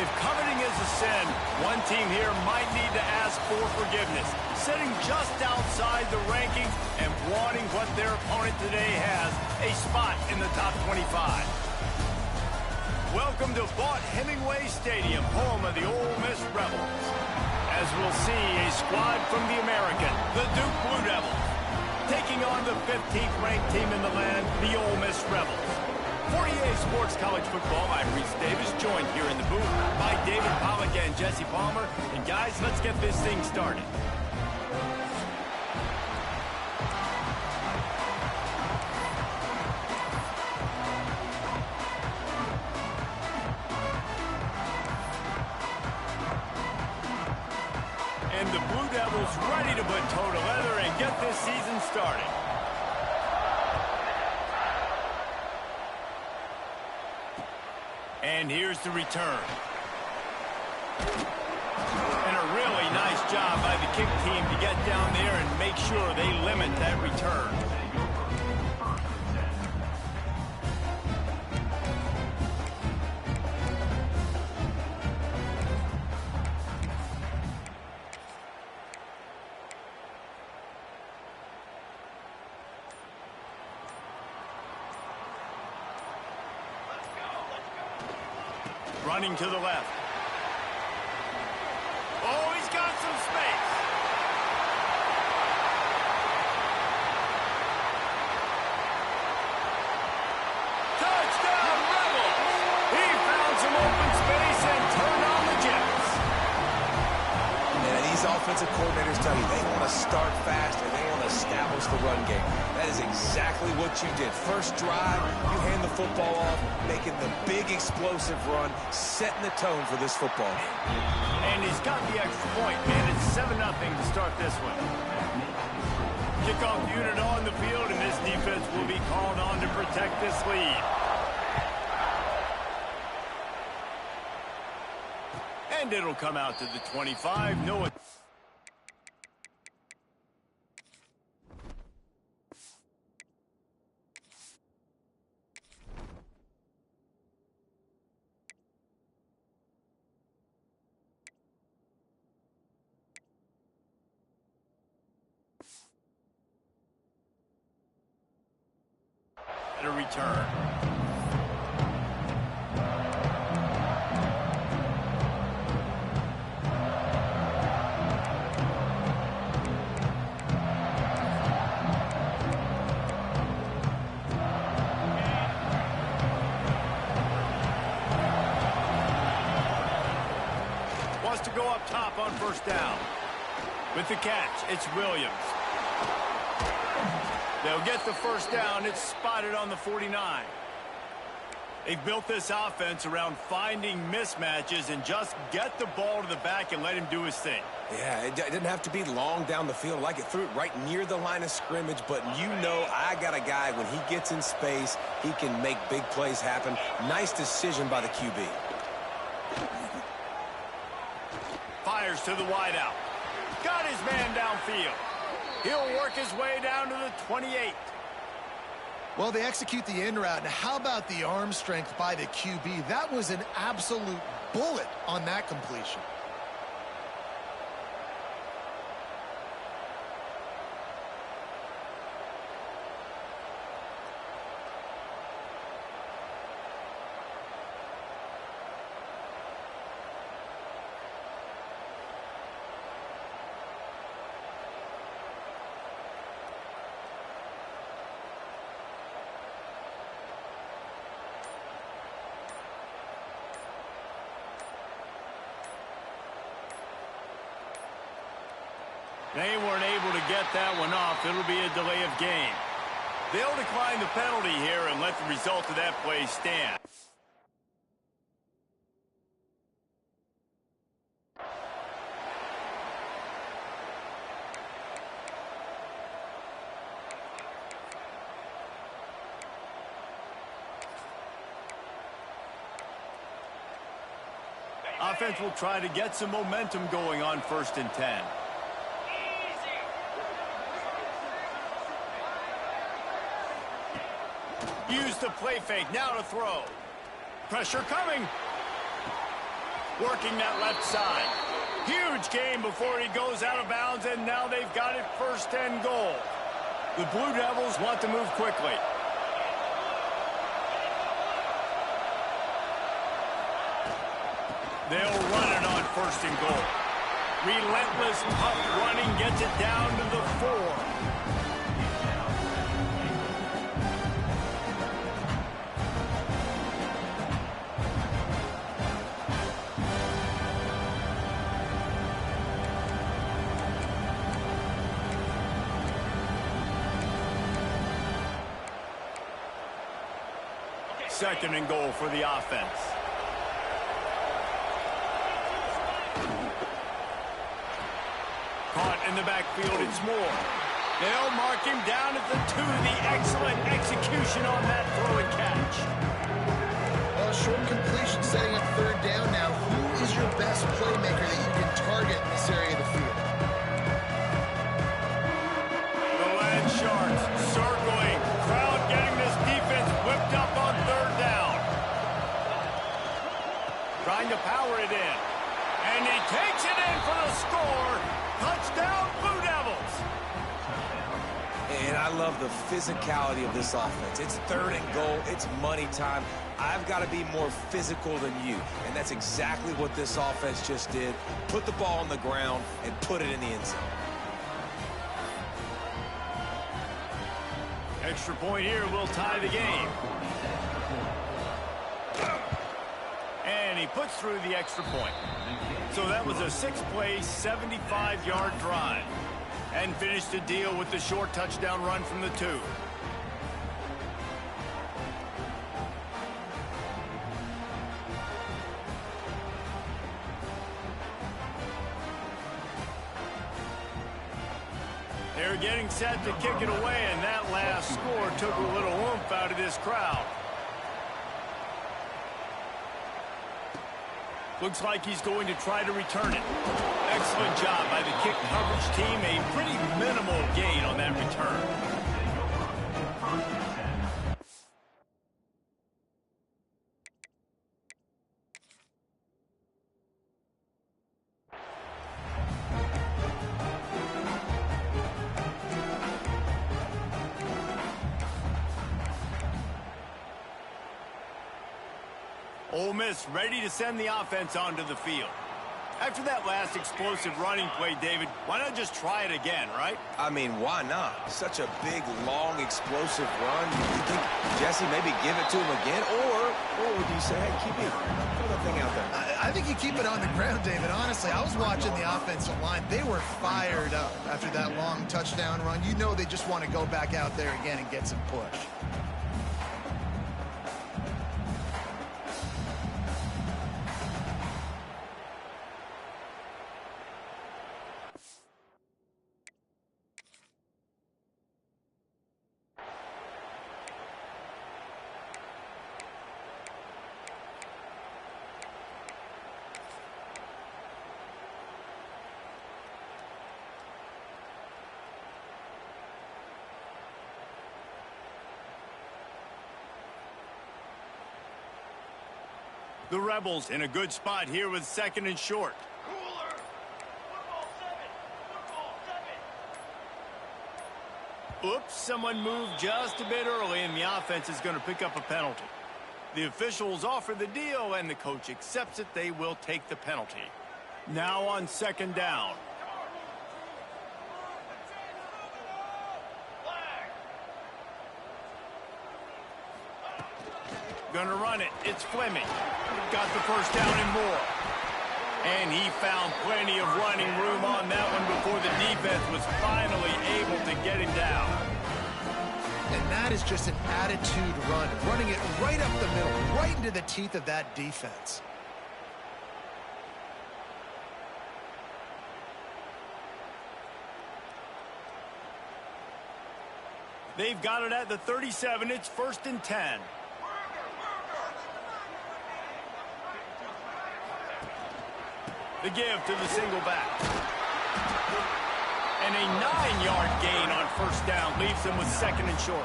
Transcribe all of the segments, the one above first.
If coveting is a sin, one team here might need to ask for forgiveness, sitting just outside the rankings and wanting what their opponent today has, a spot in the top 25. Welcome to Vaught Hemingway Stadium, home of the Ole Miss Rebels. As we'll see, a squad from the American, the Duke Blue Devils, taking on the 15th ranked team in the land, the Ole Miss Rebels. For EA Sports College Football, I'm Reese Davis, joined here in the booth by David Pollack and Jesse Palmer. And guys, let's get this thing started. And the Blue Devils ready to put toe to leather and get this season started. And here's the return. And a really nice job by the kick team to get down there and make sure they limit that return. Running to the left. Oh, he's got some space. Touchdown, Rebels! He found some open space and turned on the Jets. And these offensive coordinators tell you they want to start fast and they want to establish the run game. That is exactly what you did. First drive, you hand the football off, making the big explosive run, setting the tone for this football game. And he's got the extra point, man. It's 7-0 to start this one. Kickoff unit on the field, and this defense will be called on to protect this lead. And it'll come out to the 25. No. a return. Wants to go up top on first down. With the catch, it's Williams. They'll get the first down. It's spotted on the 49. They've built this offense around finding mismatches and just get the ball to the back and let him do his thing. Yeah, it didn't have to be long down the field. Like it threw it right near the line of scrimmage, but you know I got a guy, when he gets in space, he can make big plays happen. Nice decision by the QB. Fires to the wideout. Got his man downfield. He'll work his way down to the 28. Well, they execute the in route. Now, how about the arm strength by the QB? That was an absolute bullet on that completion. They weren't able to get that one off. It'll be a delay of game. They'll decline the penalty here and let the result of that play stand. Offense will try to get some momentum going on 1st and 10. Use the play fake, now to throw. Pressure coming. Working that left side. Huge gain before he goes out of bounds, and now they've got it 1st and goal. The Blue Devils want to move quickly. They'll run it on 1st and goal. Relentless, tough running gets it down to the 4. Second and goal for the offense. Caught in the backfield, it's Moore. They'll mark him down at the 2. The excellent execution on that throw and catch. Well, short completion setting up 3rd down now. Who is your best playmaker that you can target in this area of the field? The Land Sharks circling. Crowd getting this defense whipped up on 3rd down. Trying to power it in. And he takes it in for the score. Touchdown, Blue Devils. And I love the physicality of this offense. It's 3rd and goal. It's money time. I've got to be more physical than you. And that's exactly what this offense just did. Put the ball on the ground and put it in the end zone. Extra point here will tie the game. And he puts through the extra point. So that was a 6-play, 75-yard drive. And finished the deal with the short touchdown run from the 2. They're getting set to kick it away, and that last score took a little oomph out of this crowd. Looks like he's going to try to return it. Excellent job by the kick coverage team. A pretty minimal gain on that return. Ole Miss ready to send the offense onto the field. After that last explosive running play, David, why not just try it again, right? I mean, why not? Such a big, long, explosive run. You think, Jesse, maybe give it to him again? Or do you say, hey, keep it, throw that thing out there? I think you keep it on the ground, David. Honestly, I was watching the offensive line. They were fired up after that long touchdown run. You know they just want to go back out there again and get some push. The Rebels in a good spot here with 2nd and short. Oops, someone moved just a bit early, and the offense is going to pick up a penalty. The officials offer the deal, and the coach accepts it. They will take the penalty. Now on 2nd down. Gonna run it. It's Fleming. Got the first down and more. And he found plenty of running room on that one before the defense was finally able to get him down. And that is just an attitude run, running it right up the middle, right into the teeth of that defense. They've got it at the 37. It's 1st and 10. The give to the single back. And a 9-yard gain on 1st down leaves them with 2nd and short.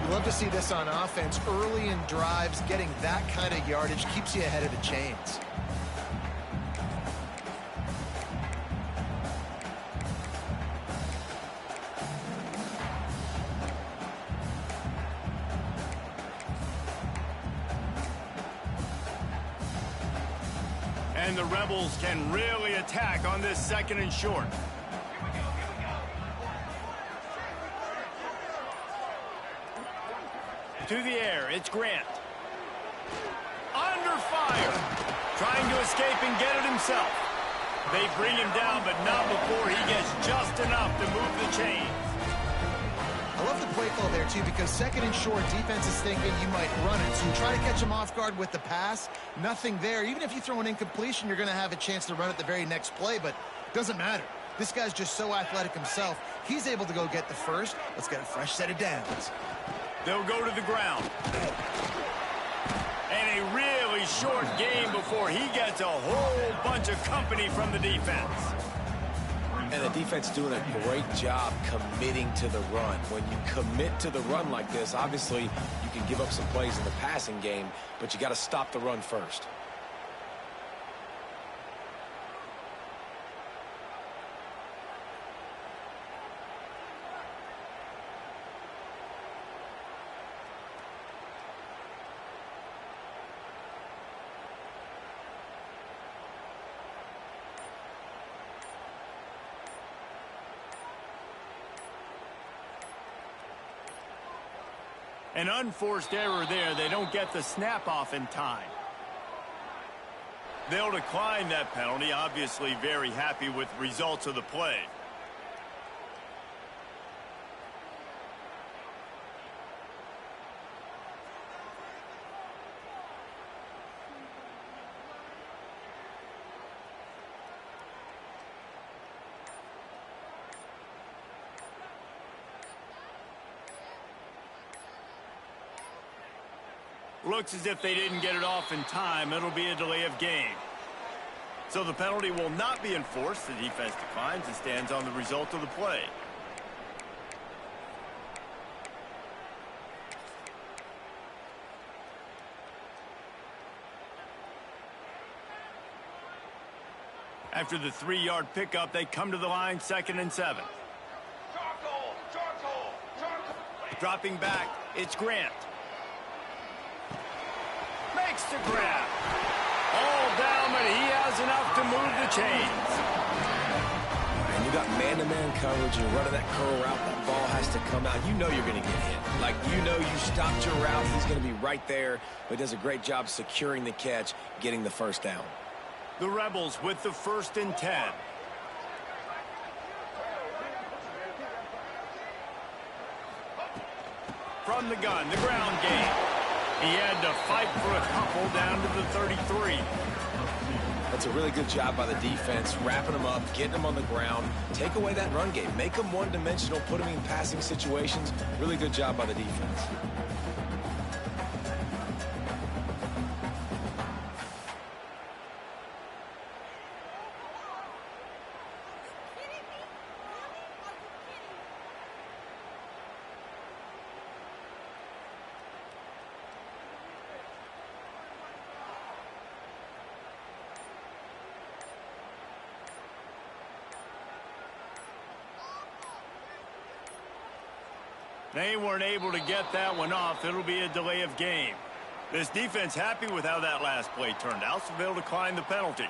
You love to see this on offense. Early in drives, getting that kind of yardage keeps you ahead of the chains. And the Rebels can really attack on this 2nd and short. To the air, it's Grant. Under fire. Trying to escape and get it himself. They bring him down, but not before he gets just enough to move the chains. I love the play call there, too, because 2nd and short, defense is thinking you might run it. So you try to catch him off guard with the pass. Nothing there. Even if you throw an incompletion, you're going to have a chance to run it the very next play, but it doesn't matter. This guy's just so athletic himself. He's able to go get the first. Let's get a fresh set of downs. They'll go to the ground. And a really short game before he gets a whole bunch of company from the defense. And the defense doing a great job committing to the run. When you commit to the run like this, obviously you can give up some plays in the passing game, but you got to stop the run first. An unforced error there. They don't get the snap off in time. They'll decline that penalty. Obviously very happy with the results of the play. Looks as if they didn't get it off in time. It'll be a delay of game. So the penalty will not be enforced. The defense declines and stands on the result of the play. After the 3-yard pickup, they come to the line, 2nd and 7. Dropping back, it's Grant. Makes to grab. All down, but he has enough to move the chains. And you got man-to-man coverage. You're running that curl route. That ball has to come out. You know you're going to get hit. Like, you know you stopped your route. He's going to be right there. But he does a great job securing the catch, getting the first down. The Rebels with the 1st and 10. From the gun, the ground game. He had to fight for a couple down to the 33. That's a really good job by the defense, wrapping them up, getting them on the ground. Take away that run game. Make them one-dimensional, put them in passing situations. Really good job by the defense. They weren't able to get that one off. It'll be a delay of game. This defense happy with how that last play turned out, so they'll decline the penalty.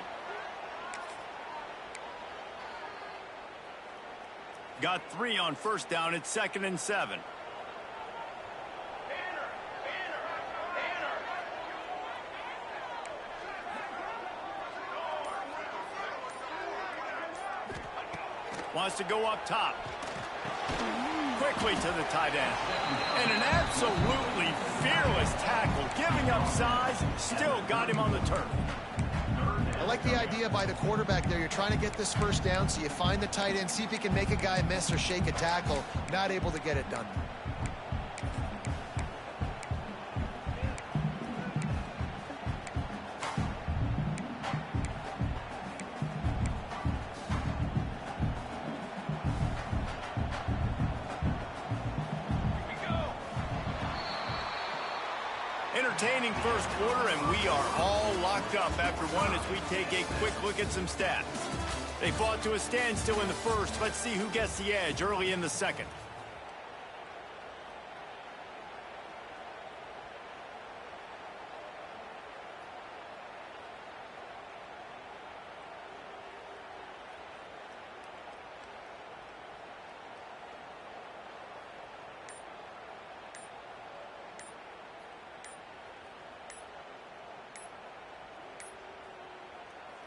Got 3 on 1st down. It's 2nd and 7. Wants to go up top. Quickly to the tight end. And an absolutely fearless tackle. Giving up size, still got him on the turf. I like the idea by the quarterback there. You're trying to get this 1st down, so you find the tight end, see if he can make a guy miss or shake a tackle. Not able to get it done. Entertaining 1st quarter, and we are all locked up after one as we take a quick look at some stats. They fought to a standstill in the 1st. Let's see who gets the edge early in the 2nd.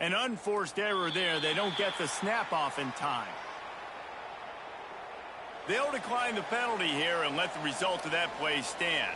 An unforced error there. They don't get the snap off in time. They'll decline the penalty here and let the result of that play stand.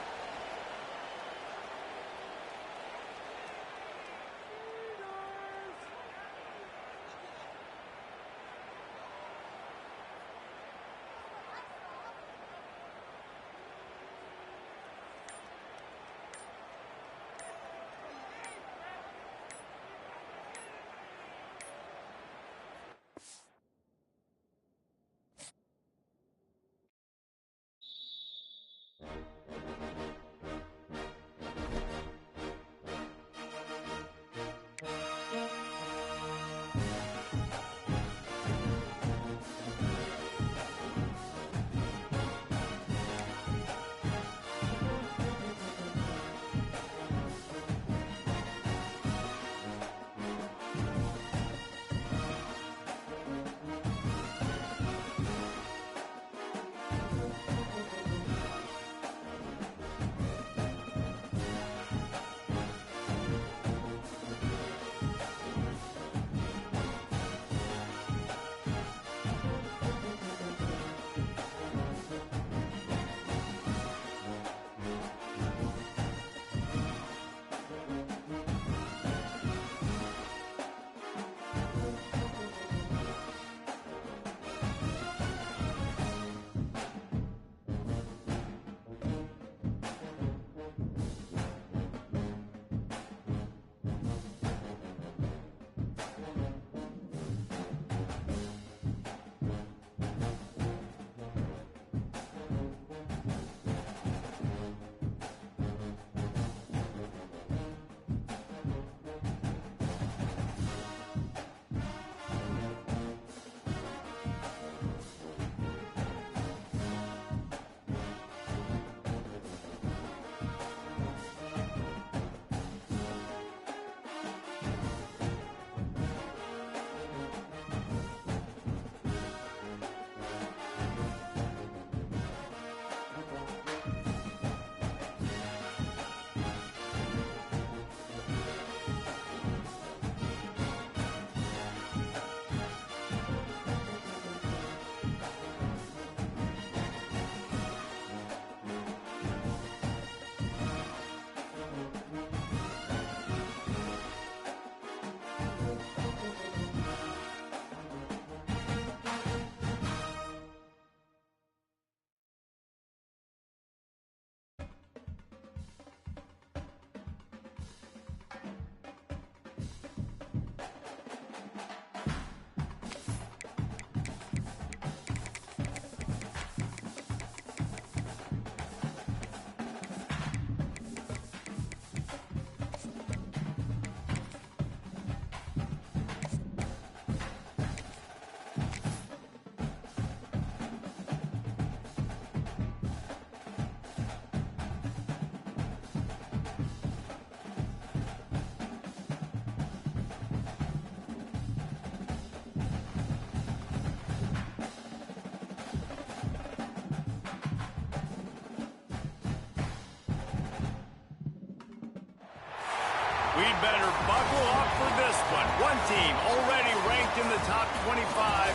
We'd better buckle up for this one. One team already ranked in the top 25,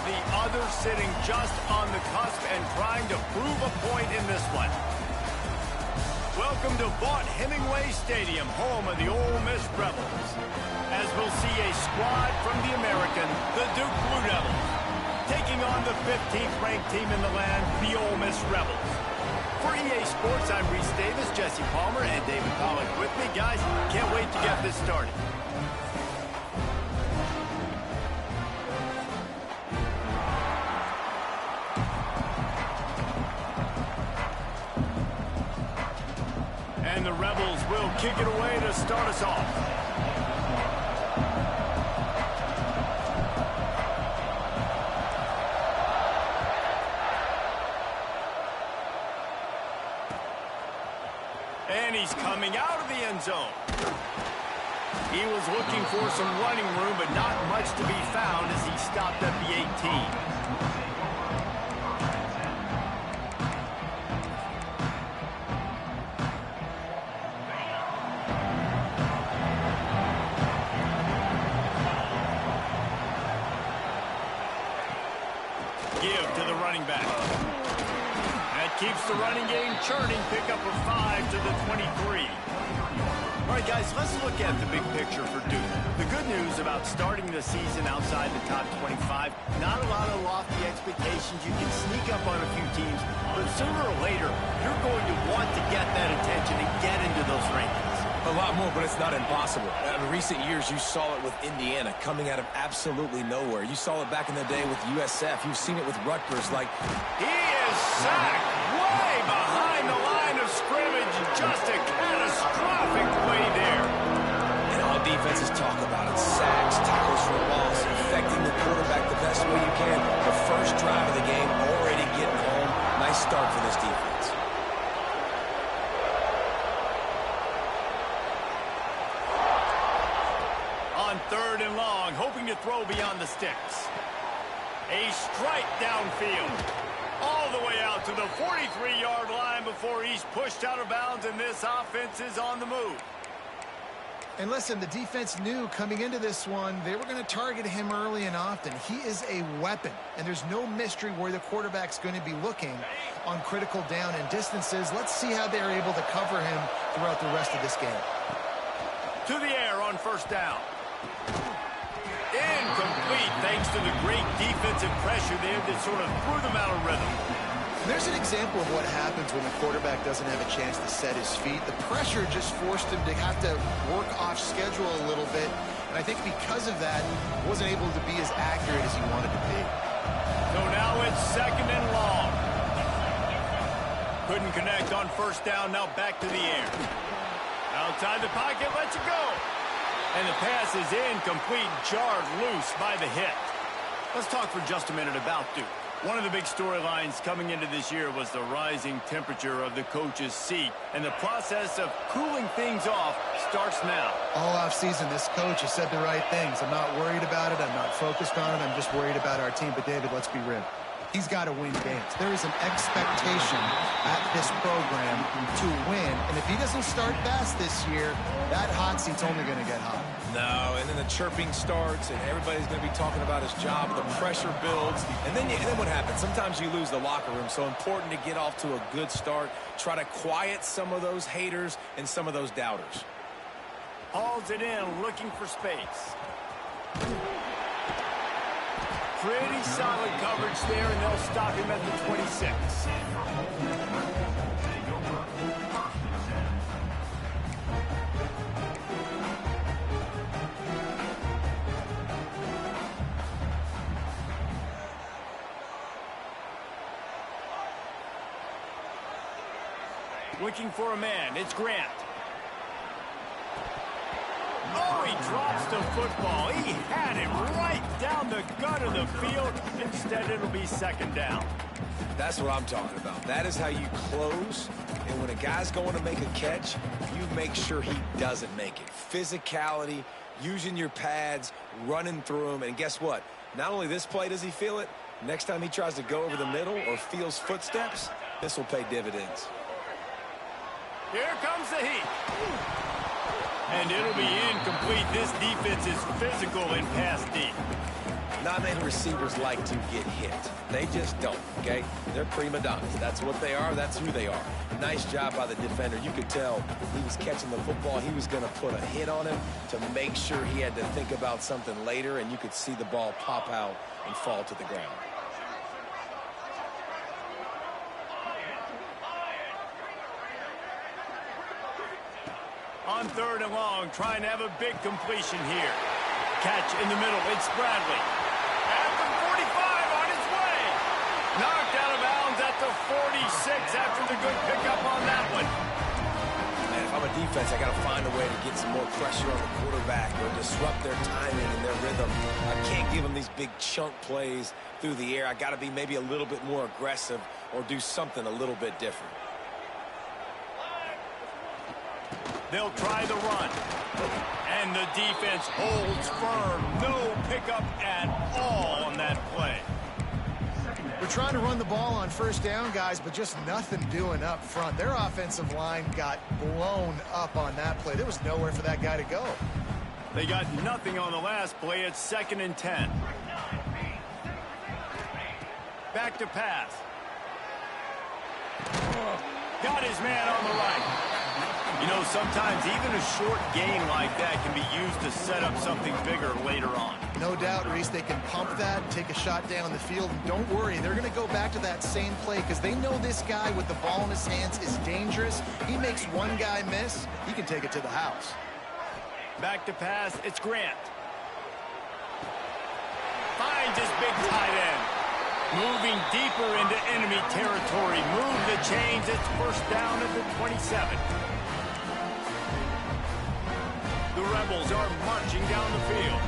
the other sitting just on the cusp and trying to prove a point in this one. Welcome to Vaught-Hemingway Stadium, home of the Ole Miss Rebels, as we'll see a squad from the American, the Duke Blue Devils, taking on the 15th ranked team in the land, the Ole Miss Rebels. For EA Sports, I'm Reese Davis, Jesse Palmer, and David Pollack with me. Guys, can't wait to get this started. And the Rebels will kick it away to start us off. And he's coming out of the end zone. He was looking for some running room, but not much to be found as he stopped at the 18. Give to the running back. That keeps the running game churning. Pick up a 5 to the 23. All right, guys, let's look at the big picture for Duke. The good news about starting the season outside the top 25, not a lot of lofty expectations. You can sneak up on a few teams, but sooner or later, you're going to want to get that attention and get into those rankings. A lot more, but it's not impossible. In recent years, you saw it with Indiana coming out of absolutely nowhere. You saw it back in the day with USF. You've seen it with Rutgers. He is sacked way behind the line of scrimmage. Just a catastrophic play there. And all defenses talk about it. Sacks, tackles for loss, affecting the quarterback the best way you can. The first drive of the game, already getting home. Nice start for this defense. On 3rd and long, hoping to throw beyond the sticks. A strike downfield. All the way out to the 43-yard line before he's pushed out of bounds, and this offense is on the move. And listen, the defense knew coming into this one, they were going to target him early and often. He is a weapon, and there's no mystery where the quarterback's going to be looking on critical down and distances. Let's see how they're able to cover him throughout the rest of this game. To the air on 1st down. Incomplete, thanks to the great defensive pressure there that sort of threw them out of rhythm. There's an example of what happens when the quarterback doesn't have a chance to set his feet. The pressure just forced him to have to work off schedule a little bit, and I think because of that, wasn't able to be as accurate as he wanted to be. So now it's 2nd and long. Couldn't connect on 1st down, now back to the air. Outside the pocket, lets it go. And the pass is incomplete, jarred loose by the hit. Let's talk for just a minute about Duke. One of the big storylines coming into this year was the rising temperature of the coach's seat, and the process of cooling things off starts now. All offseason, this coach has said the right things. I'm not worried about it. I'm not focused on it. I'm just worried about our team. But, David, let's be real. He's got to win games. There is an expectation at this program to win. And if he doesn't start fast this year, that hot seat's only going to get hot. No, and then the chirping starts, and everybody's going to be talking about his job. The pressure builds, and then what happens? Sometimes you lose the locker room, so important to get off to a good start. Try to quiet some of those haters and some of those doubters. Hauls it in, looking for space. Pretty solid coverage there, and they'll stop him at the 26. Looking for a man. It's Grant. Oh, he drops the football. He had it right down the gut of the field. Instead, it'll be 2nd down. That's what I'm talking about. That is how you close. And when a guy's going to make a catch, you make sure he doesn't make it. Physicality, using your pads, running through them. And guess what? Not only this play does he feel it, next time he tries to go over the middle or feels footsteps, this will pay dividends. Here comes the heat. And it'll be incomplete. This defense is physical and pass deep. Not many receivers like to get hit. They just don't, okay? They're prima donnas. That's what they are. That's who they are. Nice job by the defender. You could tell he was catching the football. He was going to put a hit on him to make sure he had to think about something later, and you could see the ball pop out and fall to the ground. On 3rd and long, trying to have a big completion here. Catch in the middle. It's Bradley. At the 45 on his way. Knocked out of bounds at the 46 after the good pickup on that one. Man, if I'm a defense, I got to find a way to get some more pressure on the quarterback or disrupt their timing and their rhythm. I can't give them these big chunk plays through the air. I got to be maybe a little bit more aggressive or do something a little bit different. They'll try the run. And the defense holds firm. No pickup at all on that play. We're trying to run the ball on 1st down, guys, but just nothing doing up front. Their offensive line got blown up on that play. There was nowhere for that guy to go. They got nothing on the last play. It's 2nd and 10. Back to pass. Got his man on the right. You know, sometimes even a short gain like that can be used to set up something bigger later on. No doubt, Reese, they can pump that, take a shot down the field. And don't worry, they're going to go back to that same play because they know this guy with the ball in his hands is dangerous. He makes one guy miss, he can take it to the house. Back to pass, it's Grant. Finds his big tight end. Moving deeper into enemy territory. Move the chains, it's 1st down at the 27. The Rebels are marching down the field.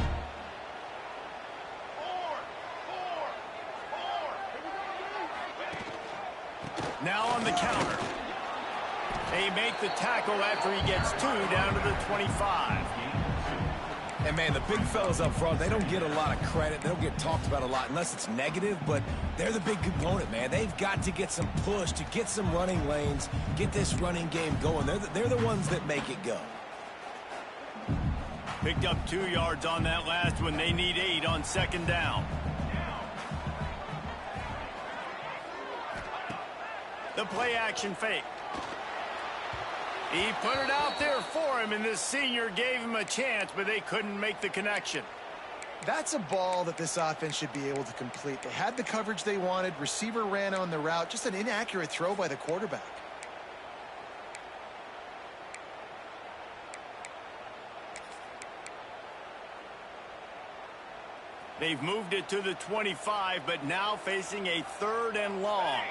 Now on the counter. They make the tackle after he gets 2 down to the 25. And, man, the big fellas up front, they don't get a lot of credit. They don't get talked about a lot unless it's negative, but they're the big component, man. They've got to get some push, to get some running lanes, get this running game going. They're the ones that make it go. Picked up 2 yards on that last one. They need 8 on 2nd down. The play action fake. He put it out there for him, and this senior gave him a chance, but they couldn't make the connection. That's a ball that this offense should be able to complete. They had the coverage they wanted. Receiver ran on the route. Just an inaccurate throw by the quarterback. They've moved it to the 25, but now facing a 3rd and long.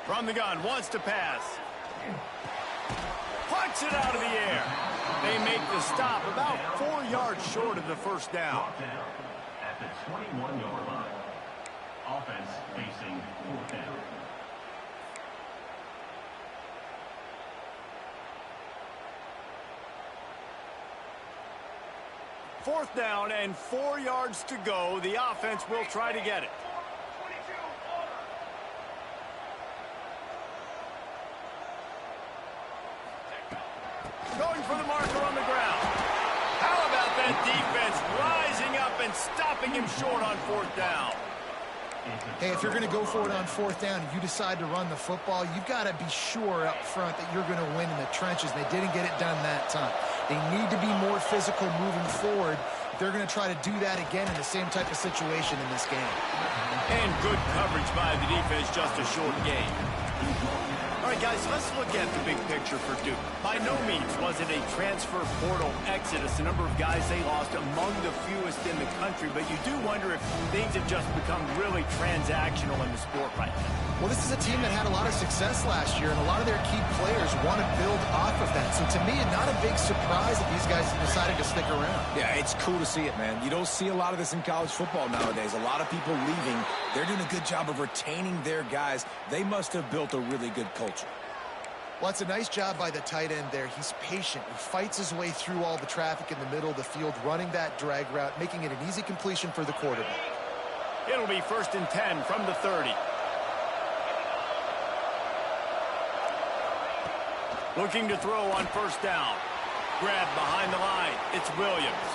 From the gun, wants to pass. Punts it out of the air. They make the stop about 4 yards short of the 1st down. At the 21-yard line. Offense facing 4th down. Fourth down and 4 yards to go. The offense will try to get it. Going for the marker on the ground. How about that defense rising up and stopping him short on 4th down? Hey, if you're going to go for it on 4th down and you decide to run the football, you've got to be sure up front that you're going to win in the trenches. They didn't get it done that time. They need to be more physical moving forward. They're going to try to do that again in the same type of situation in this game. And good coverage by the defense, just a short gain. All right, guys, let's look at the big picture for Duke. By no means was it a transfer portal exodus. The number of guys they lost among the fewest in the country, but you do wonder if things have just become really transactional in the sport right now. Well, this is a team that had a lot of success last year, and a lot of their key players want to build off of that. So to me, not a big surprise that these guys decided to stick around. Yeah, it's cool to see it, man. You don't see a lot of this in college football nowadays. A lot of people leaving. They're doing a good job of retaining their guys. They must have built a really good culture. Well, it's a nice job by the tight end there. He's patient. He fights his way through all the traffic in the middle of the field, running that drag route, making it an easy completion for the quarterback. It'll be 1st and 10 from the 30. Looking to throw on first down. Grab behind the line. It's Williams.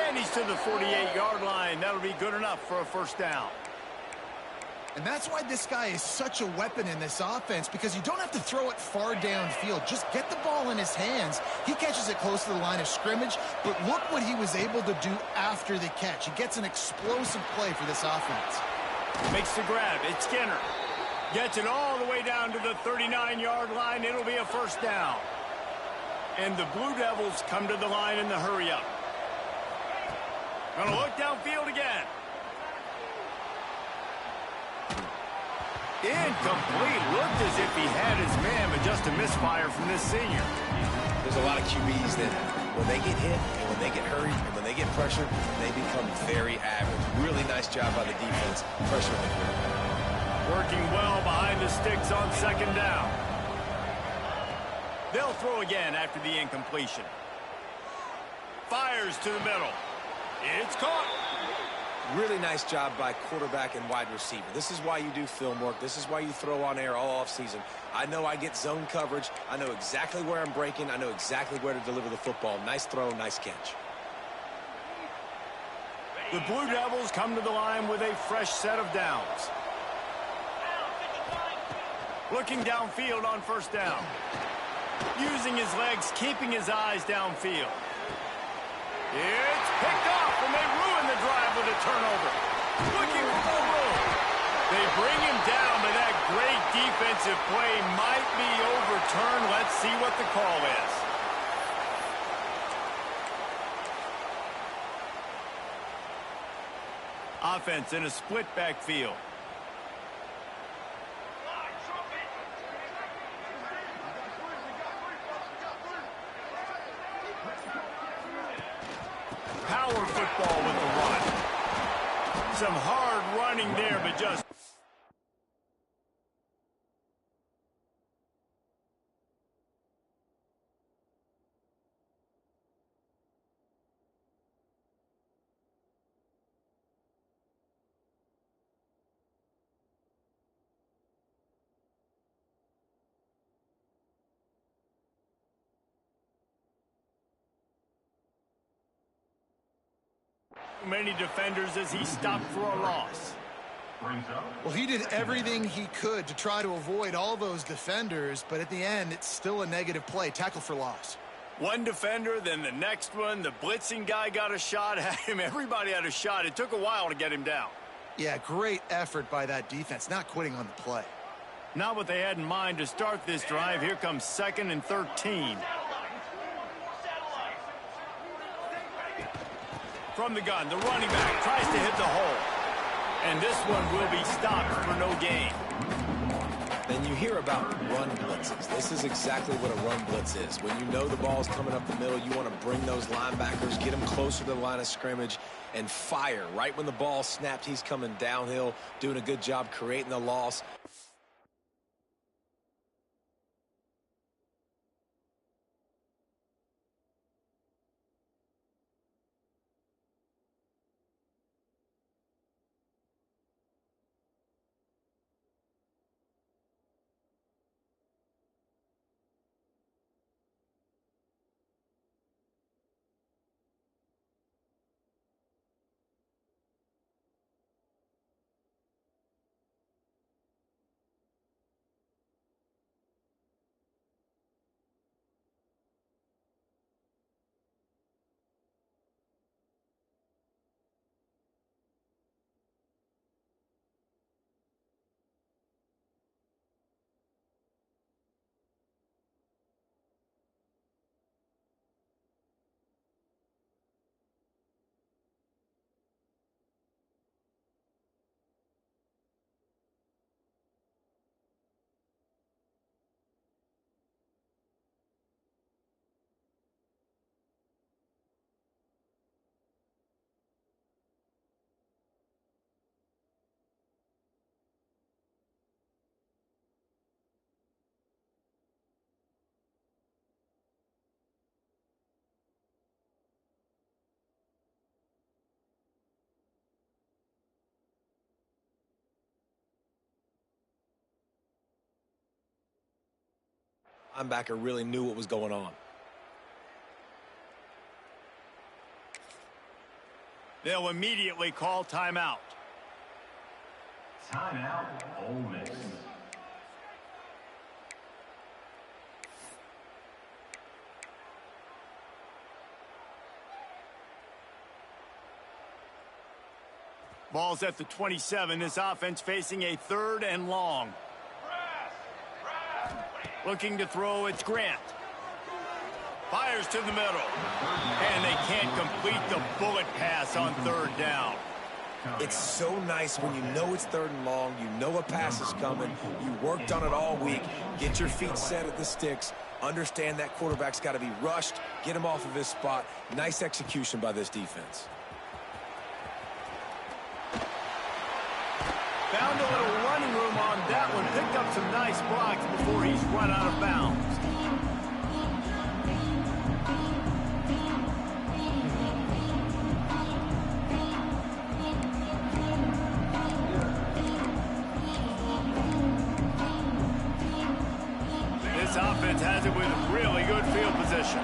And he's to the 48-yard line. That'll be good enough for a first down. And that's why this guy is such a weapon in this offense, because you don't have to throw it far downfield. Just get the ball in his hands. He catches it close to the line of scrimmage, but look what he was able to do after the catch. He gets an explosive play for this offense. Makes the grab. It's Skinner. Gets it all the way down to the 39-yard line. It'll be a first down. And the Blue Devils come to the line in the hurry-up. Gonna look downfield again. Incomplete. Looked as if he had his man, but just a misfire from this senior. There's a lot of QBs that when they get hit and when they get hurried and when they get pressured, they become very average. Really nice job by the defense pressuring the quarterback. Working well behind the sticks on second down. They'll throw again after the incompletion. Fires to the middle. It's caught. Really nice job by quarterback and wide receiver. This is why you do film work. This is why you throw on air all offseason. I know I get zone coverage. I know exactly where I'm breaking. I know exactly where to deliver the football. Nice throw, nice catch. The Blue Devils come to the line with a fresh set of downs. Looking downfield on first down. Using his legs, keeping his eyes downfield. It's picked off, and they ruin the drive with a turnover. Looking for more room. They bring him down, but that great defensive play might be overturned. Let's see what the call is. Offense in a split backfield. Power football with the run. Some hard running there, but just... many defenders as he stopped for a loss. Well, he did everything he could to try to avoid all those defenders, but at the end, it's still a negative play. Tackle for loss. One defender, then the next one. The blitzing guy got a shot at him. Everybody had a shot. It took a while to get him down. Yeah, great effort by that defense, not quitting on the play. Not what they had in mind to start this drive. Here comes 2nd and 13. From the gun, the running back tries to hit the hole. And this one will be stopped for no gain. Then you hear about run blitzes. This is exactly what a run blitz is. When you know the ball's coming up the middle, you want to bring those linebackers, get them closer to the line of scrimmage, and fire. Right when the ball snapped, he's coming downhill, doing a good job creating the loss. Linebacker really knew what was going on. They'll immediately call timeout. Timeout, Ole Miss. Ball's at the 27. This offense facing a 3rd and long. Looking to throw, it's Grant. Fires to the middle. And they can't complete the bullet pass on 3rd down. It's so nice when you know it's 3rd and long, you know a pass is coming, you worked on it all week, get your feet set at the sticks, understand that quarterback's got to be rushed, get him off of his spot. Nice execution by this defense. Found a little running room on that one. Picked up some nice blocks before he's run out of bounds. This offense has it with really good field position.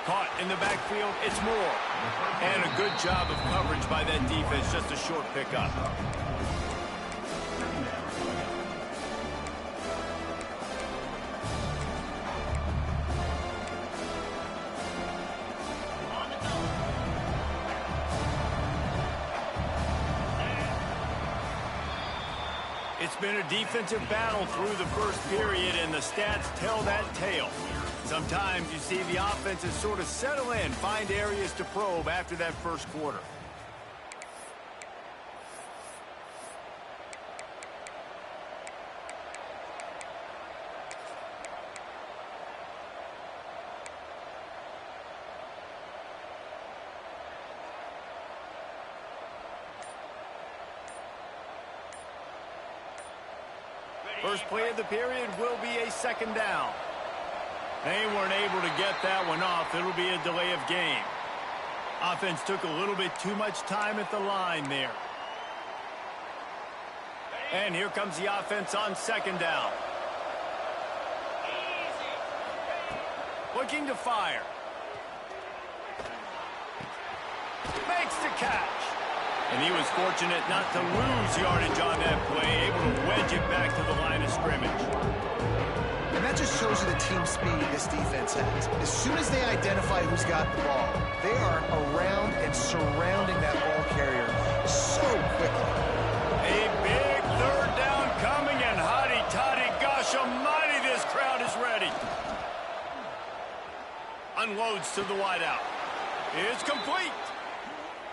Caught in the backfield, it's Moore. And a good job of coverage by that defense, just a short pickup. It's been a defensive battle through the first period, and the stats tell that tale. Sometimes you see the offenses sort of settle in, find areas to probe after that first quarter. First play of the period will be a 2nd down. They weren't able to get that one off. It'll be a delay of game. Offense took a little bit too much time at the line there. And here comes the offense on 2nd down. Looking to fire. Makes the catch. And he was fortunate not to lose yardage on that play, able to wedge it back to the line of scrimmage. And that just shows you the team speed this defense has. As soon as they identify who's got the ball, they are around and surrounding that ball carrier so quickly. A big 3rd down coming, and hotty-toddy, gosh almighty, this crowd is ready. Unloads to the wideout. It's complete.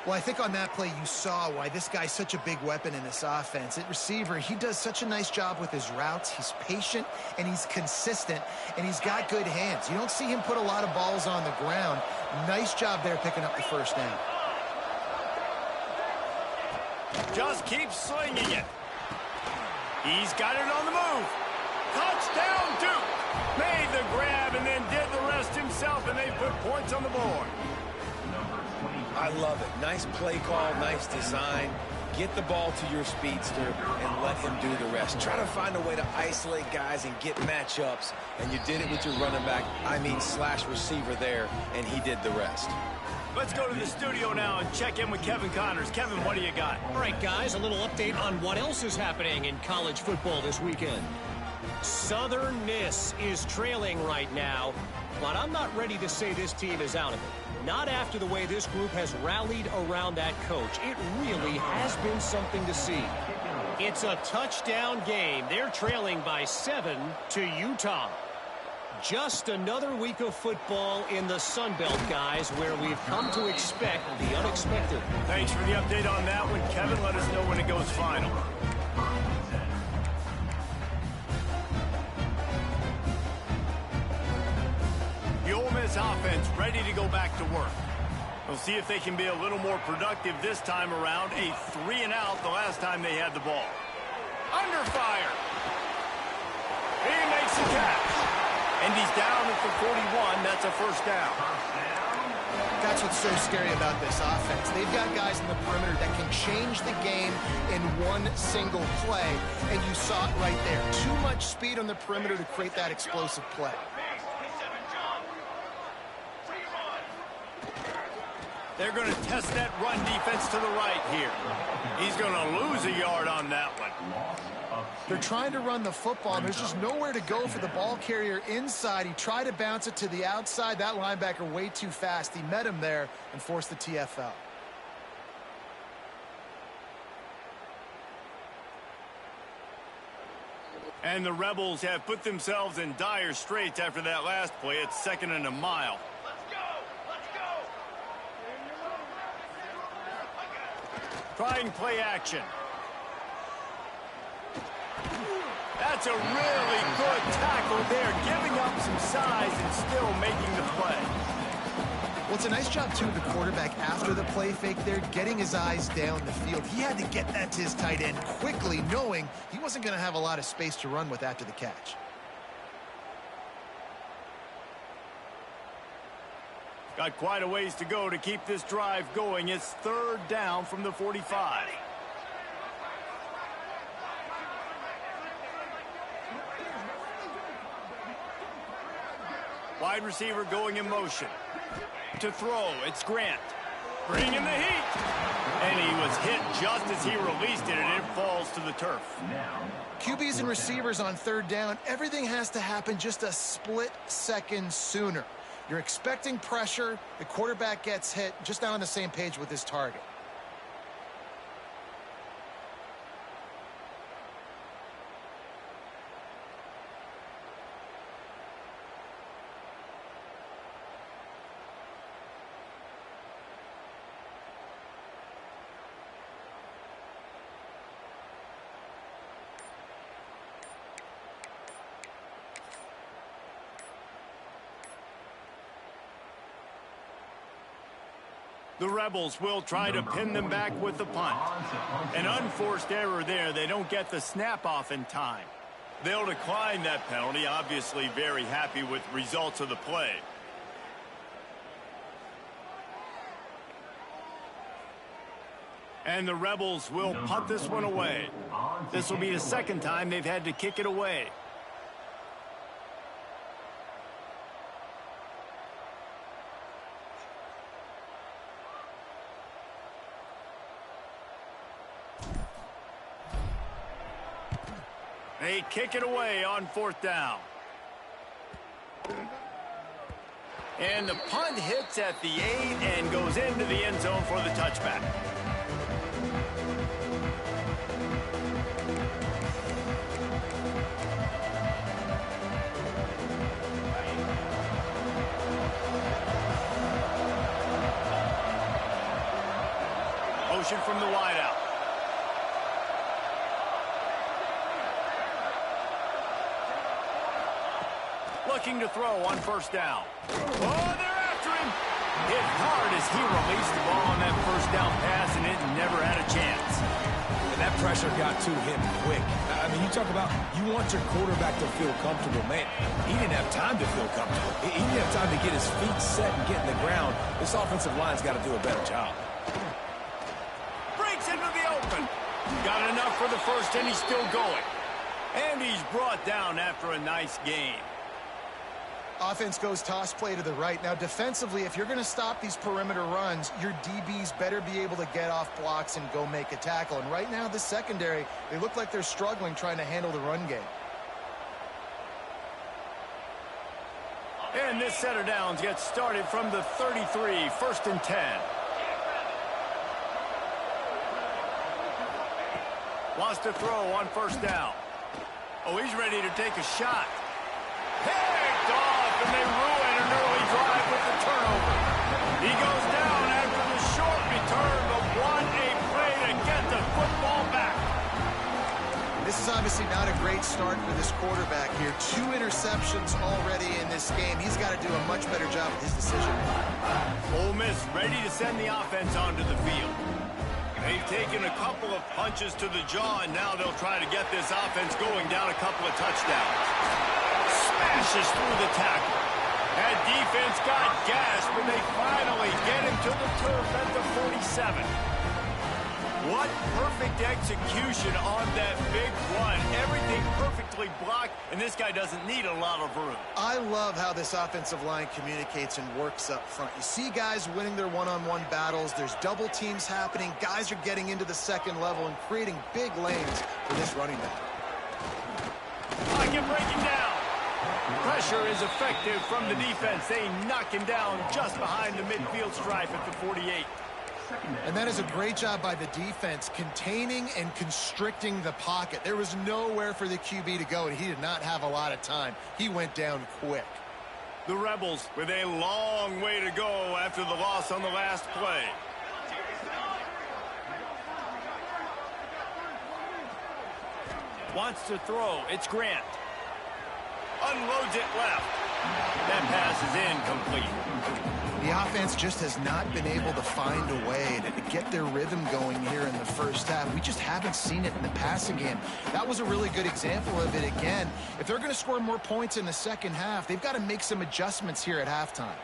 Well, I think on that play you saw why this guy's such a big weapon in this offense. At receiver, he does such a nice job with his routes. He's patient, and he's consistent, and he's got good hands. You don't see him put a lot of balls on the ground. Nice job there picking up the 1st down. Just keeps slinging it. He's got it on the move. Touchdown, Duke. Made the grab and then did the rest himself, and they put points on the board. I love it. Nice play call, nice design. Get the ball to your speedster and let him do the rest. Try to find a way to isolate guys and get matchups, and you did it with your running back, slash receiver there, and he did the rest. Let's go to the studio now and check in with Kevin Connors. Kevin, what do you got? All right, guys, a little update on what else is happening in college football this weekend. Southern Miss is trailing right now, but I'm not ready to say this team is out of it. Not after the way this group has rallied around that coach. It really has been something to see. It's a touchdown game. They're trailing by 7 to Utah. Just another week of football in the Sun Belt, guys, where we've come to expect the unexpected. Thanks for the update on that one, Kevin. Let us know when it goes final. The Ole Miss offense ready to go back to work. We'll see if they can be a little more productive this time around. A 3-and-out the last time they had the ball. Under fire. He makes the catch. And he's down at the 41. That's a 1st down. That's what's so scary about this offense. They've got guys in the perimeter that can change the game in one single play, and you saw it right there. Too much speed on the perimeter to create that explosive play. They're going to test that run defense to the right here. He's going to lose a yard on that one. They're trying to run the football, and there's just nowhere to go for the ball carrier inside. He tried to bounce it to the outside. That linebacker way too fast. He met him there and forced the TFL. And the Rebels have put themselves in dire straits after that last play. It's 2nd and a mile. Trying play action. That's a really good tackle there, giving up some size and still making the play. Well, it's a nice job, too, of the quarterback after the play fake there, getting his eyes down the field. He had to get that to his tight end quickly, knowing he wasn't going to have a lot of space to run with after the catch. Got quite a ways to go to keep this drive going. It's 3rd down from the 45. Wide receiver going in motion. To throw, it's Grant. Bringing the heat. And he was hit just as he released it, and it falls to the turf. QBs and receivers on 3rd down, everything has to happen just a split second sooner. You're expecting pressure. The quarterback gets hit, just not on the same page with his target. The Rebels will try to pin them back with the punt. An unforced error there. They don't get the snap off in time. They'll decline that penalty, obviously very happy with results of the play. And the Rebels will punt this one away. This will be the 2nd time they've had to kick it away. They kick it away on 4th down. And the punt hits at the 8 and goes into the end zone for the touchback. Motion from the wideout. Looking to throw on 1st down. Oh, they're after him. Hit hard as he released the ball on that 1st down pass, and it never had a chance. And that pressure got to him quick. I mean, you talk about you want your quarterback to feel comfortable. Man, he didn't have time to feel comfortable. He didn't have time to get his feet set and get in the ground. This offensive line's got to do a better job. Breaks into the open. Got enough for the first, and he's still going. And he's brought down after a nice gain. Offense goes toss play to the right. Now, defensively, if you're going to stop these perimeter runs, your DBs better be able to get off blocks and go make a tackle. And right now, the secondary, they look like they're struggling trying to handle the run game. And this set of downs gets started from the 33, 1st and 10. Wants to throw on 1st down. Oh, he's ready to take a shot. Picked off, and they ruin an early drive with the turnover. He goes down after the short return, but what a play to get the football back. This is obviously not a great start for this quarterback here. 2 interceptions already in this game. He's got to do a much better job with his decision. Ole Miss ready to send the offense onto the field. They've taken a couple of punches to the jaw, and now they'll try to get this offense going down a couple of touchdowns. Smashes through the tackle. That defense got gassed, but they finally to the turf at the 47. What perfect execution on that big run. Everything perfectly blocked, and this guy doesn't need a lot of room. I love how this offensive line communicates and works up front. You see guys winning their one-on-one battles. There's double teams happening. Guys are getting into the second level and creating big lanes for this running back. Pocket breaking down. Pressure is effective from the defense. They knock him down just behind the midfield stripe at the 48. And that is a great job by the defense, containing and constricting the pocket. There was nowhere for the QB to go, and he did not have a lot of time. He went down quick. The Rebels with a long way to go after the loss on the last play. Wants to throw. It's Grant. Unloads it left. That pass is incomplete. The offense just has not been able to find a way to get their rhythm going here in the first half. We just haven't seen it in the passing game. That was a really good example of it again. If they're going to score more points in the second half, they've got to make some adjustments here at halftime.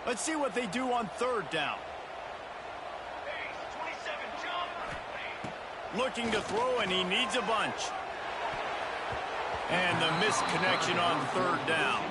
Let's see what they do on third down. Looking to throw, and he needs a bunch. And the missed connection on third down.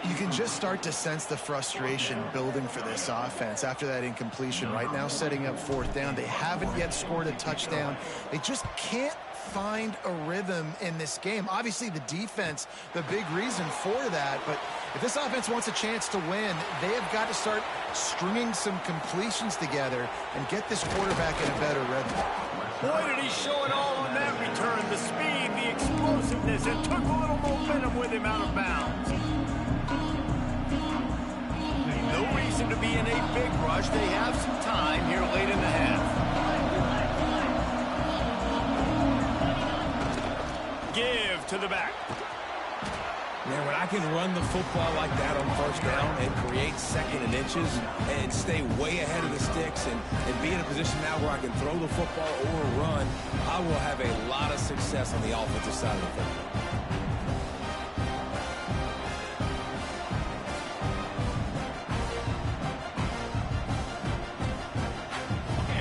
You can just start to sense the frustration building for this offense after that incompletion. Right now, setting up fourth down. They haven't yet scored a touchdown. They just can't find a rhythm in this game. Obviously, the defense, the big reason for that. But if this offense wants a chance to win, they have got to start stringing some completions together and get this quarterback in a better rhythm. Boy, did he show it all on that return. The speed, the explosiveness, and took a little momentum with him out of bounds. No reason to be in a big rush. They have some time here late in the half. Give to the back. Man, when I can run the football like that on first down and create second and inches and stay way ahead of the sticks and be in a position now where I can throw the football or run, I will have a lot of success on the offensive side of the football.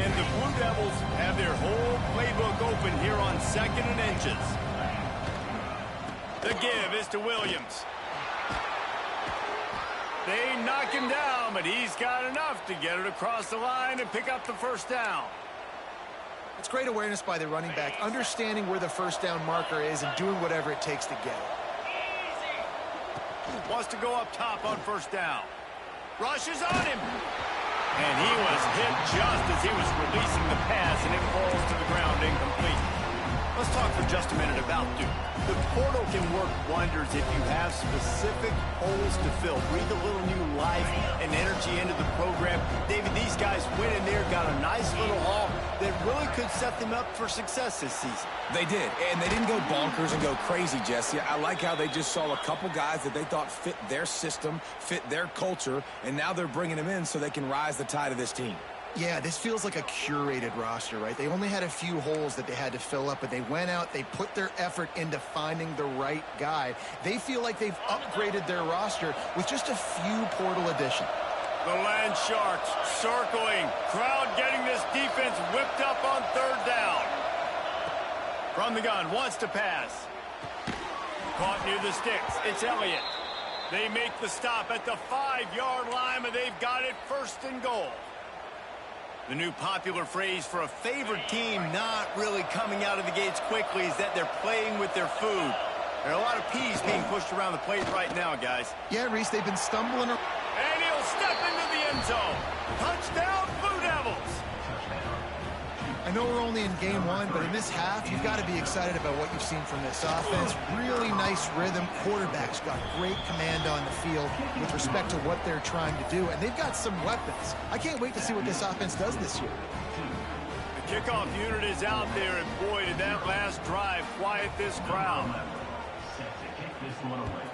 And the Blue Devils have their whole playbook open here on second and inches. The give is to Williams. They knock him down, but he's got enough to get it across the line and pick up the first down. It's great awareness by the running back, understanding where the first down marker is and doing whatever it takes to get it. Wants to go up top on first down. Rushes on him. And he was hit just as he was releasing the pass, and it falls to the ground incomplete. Let's talk for just a minute about Duke. The portal can work wonders if you have specific holes to fill. Breathe a little new life and energy into the program. David, these guys went in there, got a nice little haul that really could set them up for success this season. They did, and they didn't go bonkers and go crazy, Jesse. I like how they just saw a couple guys that they thought fit their system, fit their culture, and now they're bringing them in so they can rise the tide of this team. Yeah, this feels like a curated roster, right? They only had a few holes that they had to fill up, but they went out, they put their effort into finding the right guy. They feel like they've upgraded their roster with just a few portal additions. The Land Sharks circling. Crowd getting this defense whipped up on third down. From the gun, wants to pass. Caught near the sticks. It's Elliott. They make the stop at the 5-yard line, but they've got it first and goal. The new popular phrase for a favored team not really coming out of the gates quickly is that they're playing with their food. There are a lot of peas being pushed around the plate right now, guys. Yeah, Reese, they've been stumbling around. And he'll step into the end zone. Touchdown, Blue Devils. I know we're only in game one, but in this half, you've got to be excited about what you've seen from this offense. Really nice rhythm. Quarterback's got great command on the field with respect to what they're trying to do, and they've got some weapons. I can't wait to see what this offense does this year. The kickoff unit is out there, and boy, did that last drive quiet this crowd. Set to kick this one away.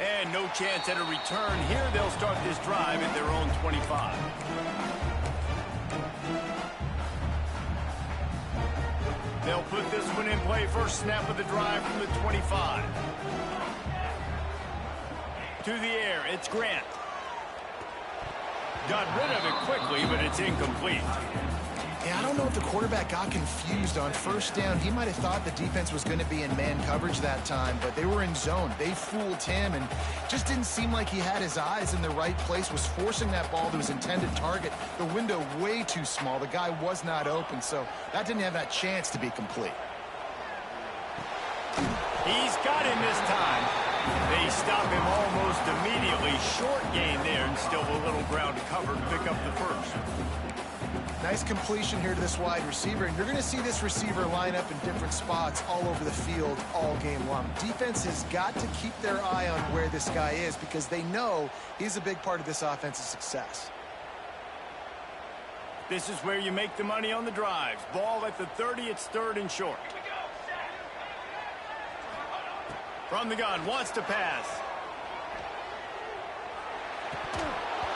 And no chance at a return here. They'll start this drive at their own 25. They'll put this one in play. First snap of the drive from the 25. To the air, it's Grant. Got rid of it quickly, but it's incomplete. Yeah, I don't know if the quarterback got confused on first down. He might have thought the defense was going to be in man coverage that time, but they were in zone. They fooled him and just didn't seem like he had his eyes in the right place, was forcing that ball to his intended target. The window way too small. The guy was not open, so that didn't have that chance to be complete. He's got him this time. They stop him almost immediately. Short gain there and still a little ground to cover to pick up the first. Nice completion here to this wide receiver, and you're going to see this receiver line up in different spots all over the field all game long. Defense has got to keep their eye on where this guy is because they know he's a big part of this offense's success. This is where you make the money on the drives. Ball at the 30, it's 3rd and short. From the gun, wants to pass.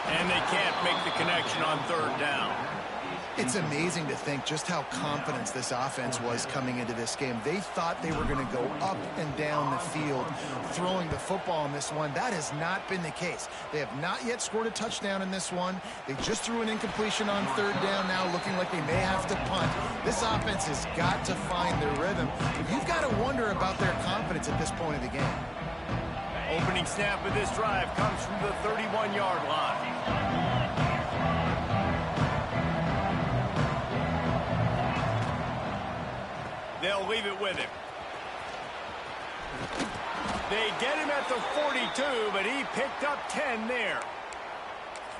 And they can't make the connection on 3rd down. It's amazing to think just how confident this offense was coming into this game. They thought they were going to go up and down the field throwing the football in this one. That has not been the case. They have not yet scored a touchdown in this one. They just threw an incompletion on 3rd down now, looking like they may have to punt. This offense has got to find their rhythm. But you've got to wonder about their confidence at this point of the game. Opening snap of this drive comes from the 31-yard line. They'll leave it with him. They get him at the 42, but he picked up 10 there.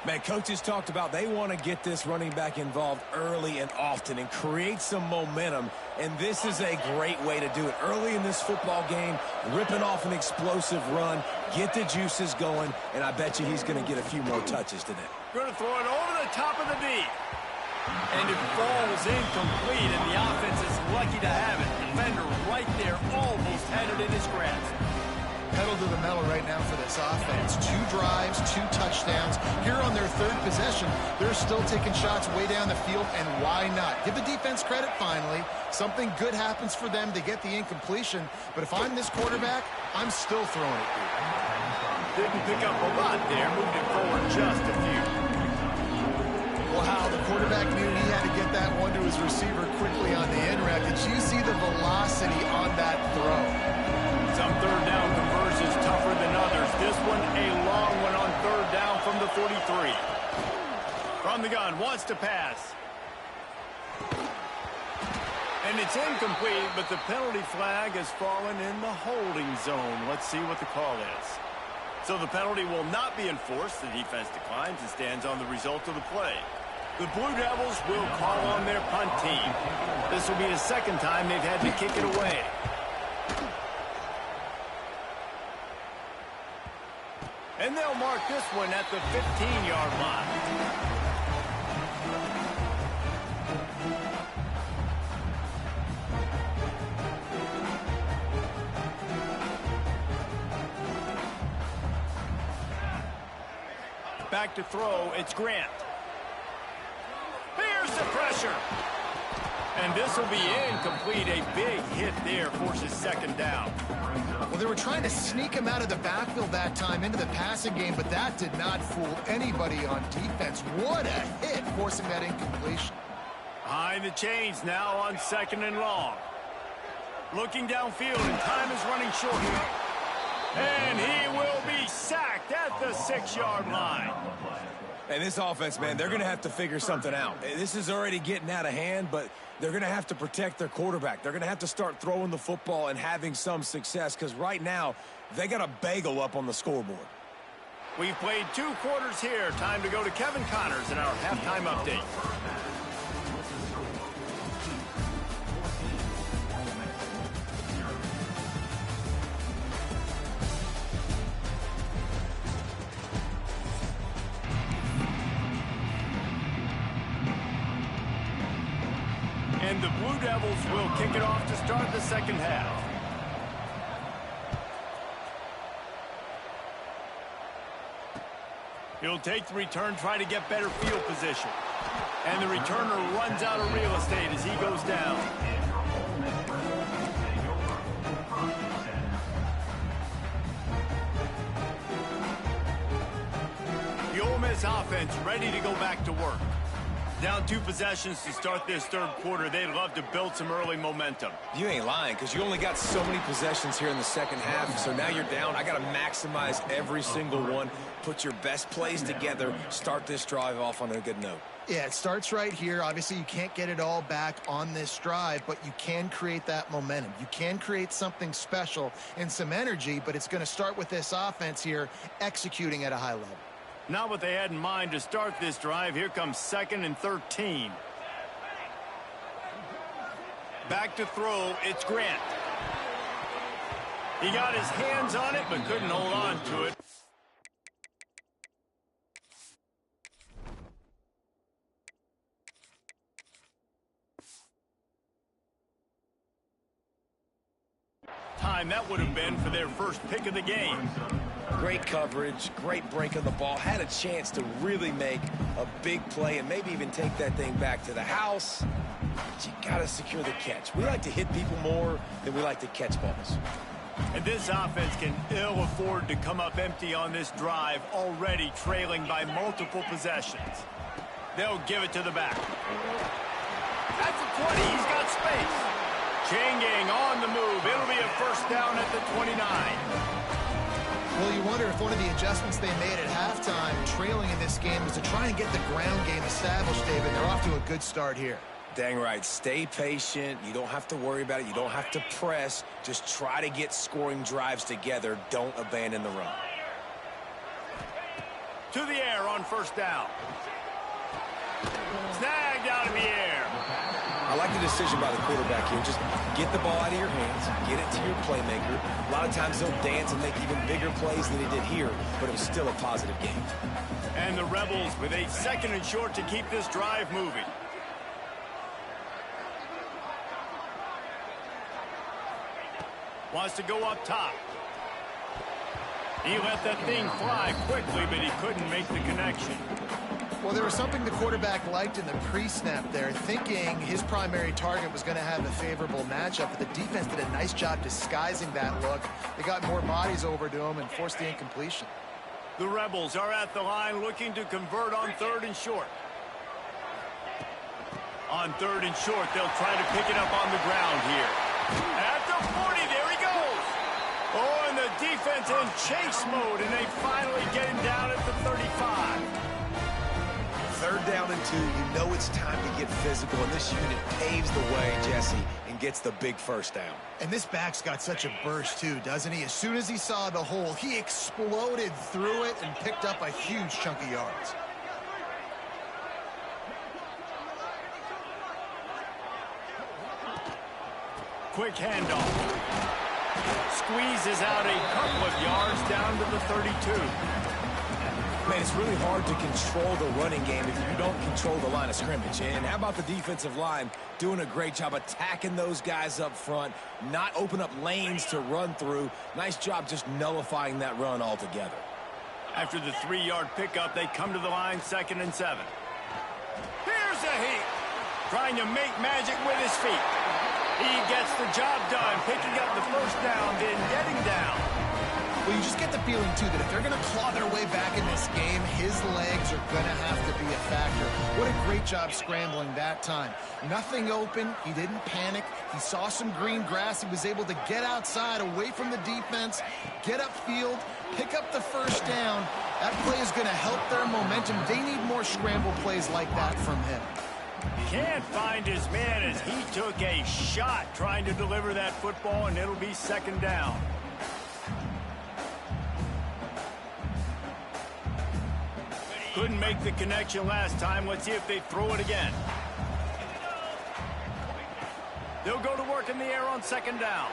Man, coaches talked about they want to get this running back involved early and often and create some momentum, and this is a great way to do it. Early in this football game, ripping off an explosive run, get the juices going, and I bet you he's going to get a few more touches today. Going to throw it over the top of the deep. And it falls incomplete, and the offense is lucky to have it. Defender right there almost had it in his grasp. Pedal to the metal right now for this offense. 2 drives, 2 touchdowns. Here on their 3rd possession, they're still taking shots way down the field, and why not? Give the defense credit finally. Something good happens for them to get the incompletion, but if I'm this quarterback, I'm still throwing it. Didn't pick up a lot there, moved it forward just a few. Wow, the quarterback knew he had to get that one to his receiver quickly on the in route. Did you see the velocity on that throw? Some 3rd down conversions tougher than others. This one a long one on 3rd down from the 43. From the gun, wants to pass. And it's incomplete, but the penalty flag has fallen in the holding zone. Let's see what the call is. So the penalty will not be enforced. The defense declines and stands on the result of the play. The Blue Devils will call on their punt team. This will be the 2nd time they've had to kick it away. And they'll mark this one at the 15-yard line. Back to throw, it's Grant. Here's the pressure. And this will be incomplete. A big hit there forces 2nd down. Well, they were trying to sneak him out of the backfield that time into the passing game, but that did not fool anybody on defense. What a hit, forcing that incompletion. Behind the chains now on 2nd and long. Looking downfield, and time is running short. And he will be sacked at the 6-yard line. And this offense, man, they're going to have to figure something out. This is already getting out of hand, but they're going to have to protect their quarterback. They're going to have to start throwing the football and having some success because right now they got a bagel up on the scoreboard. We've played 2 quarters here. Time to go to Kevin Connors in our halftime update. And the Blue Devils will kick it off to start the 2nd half. He'll take the return, try to get better field position. And the returner runs out of real estate as he goes down. this offense ready to go back to work. Down 2 possessions to start this third quarter. They'd love to build some early momentum. You ain't lying, because you only got so many possessions here in the second half, so now you're down. I got to maximize every single one, put your best plays together, start this drive off on a good note. Yeah, it starts right here. Obviously, you can't get it all back on this drive, but you can create that momentum. You can create something special and some energy, but it's going to start with this offense here executing at a high level. Not what they had in mind to start this drive. Here comes 2nd and 13. Back to throw, it's Grant. He got his hands on it, but couldn't hold on to it. Time that would have been for their first pick of the game. Great coverage, great break on the ball. Had a chance to really make a big play and maybe even take that thing back to the house. But you got to secure the catch. We like to hit people more than we like to catch balls. And this offense can ill afford to come up empty on this drive, already trailing by multiple possessions. They'll give it to the back. That's the 20. He's got space. Chain gang on the move. It'll be a first down at the 29. Well, you wonder if one of the adjustments they made at halftime, trailing in this game, was to try and get the ground game established, David. They're off to a good start here. Dang right. Stay patient. You don't have to worry about it. You don't have to press. Just try to get scoring drives together. Don't abandon the run. To the air on first down. Snagged out of the air. I like the decision by the quarterback here. Just get the ball out of your hands, get it to your playmaker. A lot of times they'll dance and make even bigger plays than he did here, but it was still a positive game. And the Rebels with a 2nd and short to keep this drive moving. Wants to go up top. He let that thing fly quickly, but he couldn't make the connection. Well, there was something the quarterback liked in the pre-snap there, thinking his primary target was going to have a favorable matchup, but the defense did a nice job disguising that look. They got more bodies over to him and forced the incompletion. The Rebels are at the line looking to convert on 3rd and short. On 3rd and short, they'll try to pick it up on the ground here. At the 40, there he goes. Oh, and the defense in chase mode, and they finally get him down at the 35. 3rd down and 2, you know it's time to get physical, and this unit paves the way, Jesse, and gets the big first down. And this back's got such a burst, too, doesn't he? As soon as he saw the hole, he exploded through it and picked up a huge chunk of yards. Quick handoff. Squeezes out a couple of yards down to the 32. Man, it's really hard to control the running game if you don't control the line of scrimmage. And how about the defensive line doing a great job attacking those guys up front, not open up lanes to run through. Nice job just nullifying that run altogether. After the 3-yard pickup, they come to the line 2nd and 7. Here's a heat. Trying to make magic with his feet. He gets the job done, picking up the first down, then getting down. Well, you just get the feeling, too, that if they're going to claw their way back in this game, his legs are going to have to be a factor. What a great job scrambling that time. Nothing open. He didn't panic. He saw some green grass. He was able to get outside, away from the defense, get upfield, pick up the first down. That play is going to help their momentum. They need more scramble plays like that from him. Can't find his man as he took a shot trying to deliver that football, and it'll be 2nd down. Couldn't make the connection last time. Let's see if they throw it again. They'll go to work in the air on 2nd down.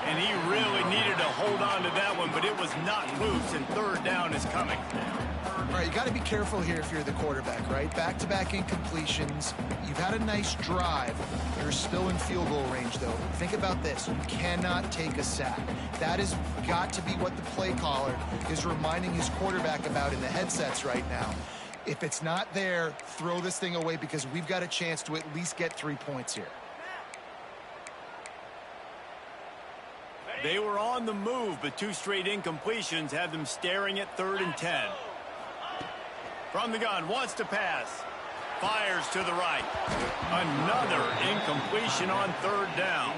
And he really needed to hold on to that one, but it was not loose, and 3rd down is coming. All right, you got to be careful here if you're the quarterback, right? Back-to-back incompletions. You've had a nice drive. You're still in field goal range, though. Think about this. You cannot take a sack. That has got to be what the play caller is reminding his quarterback about in the headsets right now. If it's not there, throw this thing away because we've got a chance to at least get 3 points here. They were on the move, but 2 straight incompletions have them staring at 3rd and 10. From the gun, wants to pass. Fires to the right. Another incompletion on third down.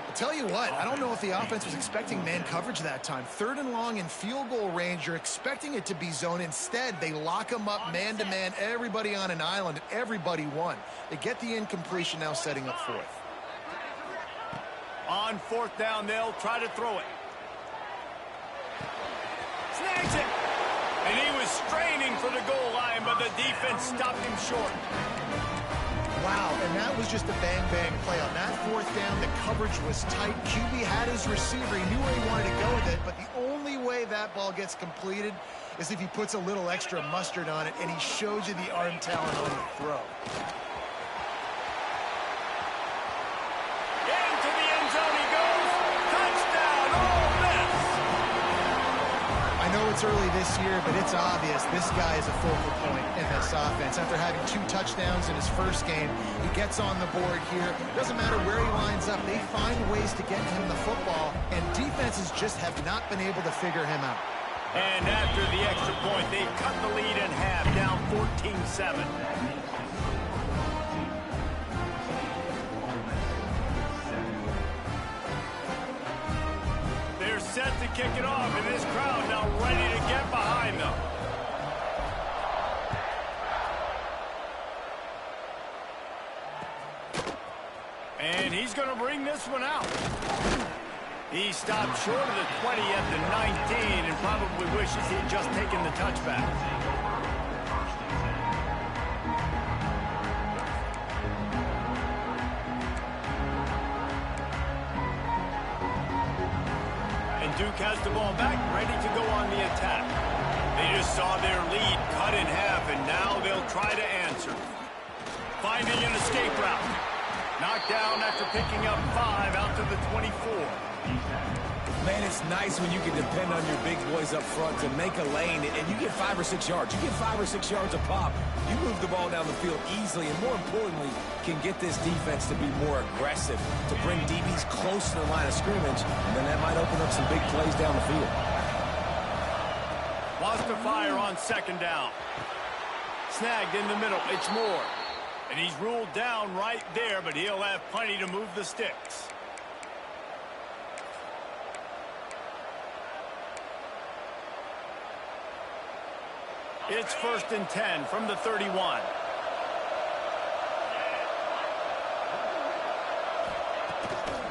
I'll tell you what, I don't know if the offense was expecting man coverage that time. 3rd and long in field goal range, you're expecting it to be zone. Instead, they lock them up man-to-man, everybody on an island, and everybody won. They get the incompletion, now setting up 4th. On 4th down, they'll try to throw it. Snags it! And he was straining for the goal line, but the defense stopped him short. Wow, and that was just a bang-bang play. On that 4th down, the coverage was tight. QB had his receiver. He knew where he wanted to go with it, but the only way that ball gets completed is if he puts a little extra mustard on it, and he shows you the arm talent on the throw. Into the end zone he goes. Touchdown, Ole Miss! I know it's early this year, but it's obvious this guy is a focal point in this offense. After having 2 touchdowns in his first game, he gets on the board here. Doesn't matter where he lines up, they find ways to get him the football, and defenses just have not been able to figure him out. And after the extra point, they cut the lead in half, down 14-7. They're set to kick it off, and this crowd now ready to get behind them. And he's going to bring this one out. He stopped short of the 20 at the 19 and probably wishes he had just taken the touchback. And Duke has the ball back, ready to go on the attack. They just saw their lead cut in half, and now they'll try to answer. Finding an escape route. Knocked down after picking up 5 out to the 24. Man, it's nice when you can depend on your big boys up front to make a lane, and you get 5 or 6 yards. You get 5 or 6 yards a pop. You move the ball down the field easily, and more importantly, can get this defense to be more aggressive, to bring DBs close to the line of scrimmage, and then that might open up some big plays down the field. Wants to fire on 2nd down. Snagged in the middle. It's Moore. And he's ruled down right there, but he'll have plenty to move the sticks. It's 1st and 10 from the 31.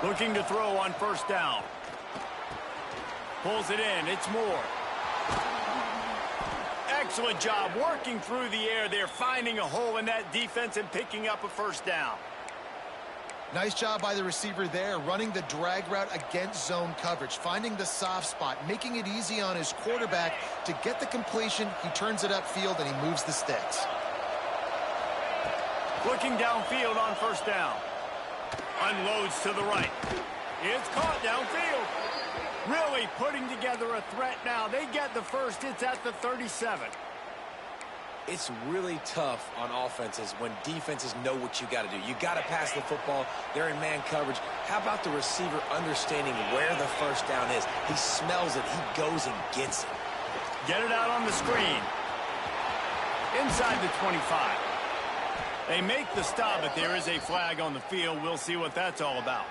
Looking to throw on 1st down. Pulls it in. It's Moore. Excellent job working through the air there, finding a hole in that defense and picking up a 1st down. Nice job by the receiver there, running the drag route against zone coverage, finding the soft spot, making it easy on his quarterback to get the completion. He turns it upfield, and he moves the sticks. Looking downfield on 1st down. Unloads to the right. It's caught downfield. Really putting together a threat now. They get the first. It's at the 37. It's really tough on offenses when defenses know what you got to do. You got to pass the football. They're in man coverage. How about the receiver understanding where the 1st down is? He smells it. He goes and gets it. Get it out on the screen. Inside the 25. They make the stop, but there is a flag on the field. We'll see what that's all about.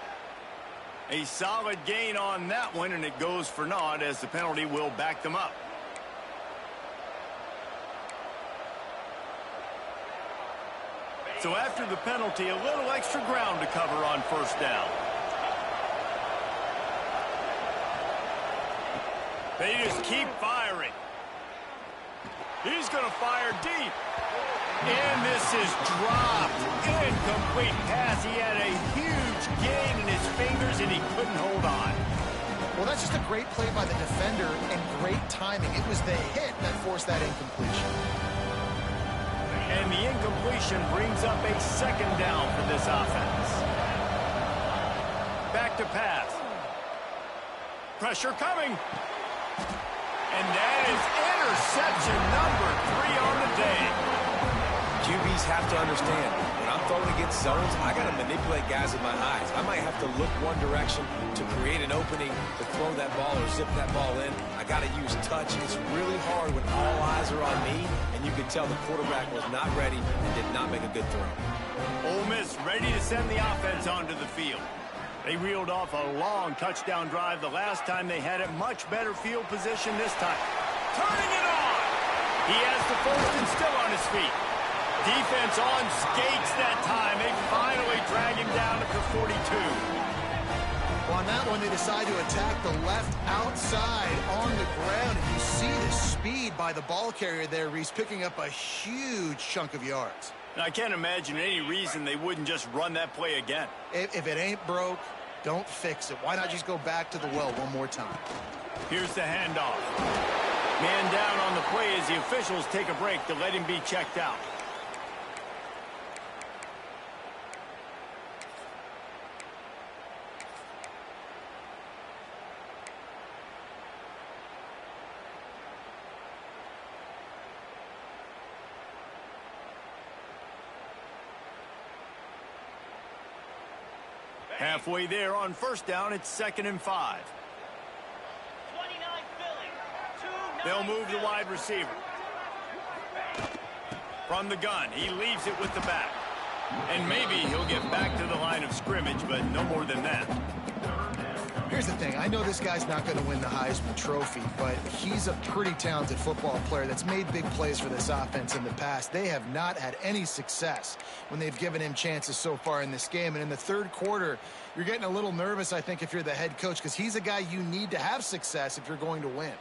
A solid gain on that one, and it goes for naught as the penalty will back them up. So after the penalty, a little extra ground to cover on 1st down. They just keep firing. He's going to fire deep. And this is dropped. Incomplete pass. He had a huge gain in his fingers, and he couldn't hold on. Well, that's just a great play by the defender and great timing. It was the hit that forced that incompletion. And the incompletion brings up a 2nd down for this offense. Back to pass. Pressure coming. And that is interception number 3 on the day. QBs have to understand, when I'm throwing against zones, I got to manipulate guys with my eyes. I might have to look one direction to create an opening to throw that ball or zip that ball in. I got to use touch. It's really hard when all eyes are on me, and you could tell the quarterback was not ready and did not make a good throw. Ole Miss ready to send the offense onto the field. They reeled off a long touchdown drive the last time they had it. Much better field position this time. Turning it on! He has the first and still on his feet. Defense on skates that time. They finally drag him down at the 42. Well, on that one, they decide to attack the left outside on the ground. And you see the speed by the ball carrier there, Reese, picking up a huge chunk of yards. And I can't imagine any reason they wouldn't just run that play again. If it ain't broke, don't fix it. Why not just go back to the well one more time? Here's the handoff. Man down on the play as the officials take a break to let him be checked out. Halfway there on first down, it's 2nd and 5. They'll move the wide receiver. From the gun, he leaves it with the back. And maybe he'll get back to the line of scrimmage, but no more than that. Here's the thing. I know this guy's not going to win the Heisman Trophy, but he's a pretty talented football player that's made big plays for this offense in the past. They have not had any success when they've given him chances so far in this game. And in the third quarter, you're getting a little nervous, I think, if you're the head coach, because he's a guy you need to have success if you're going to win.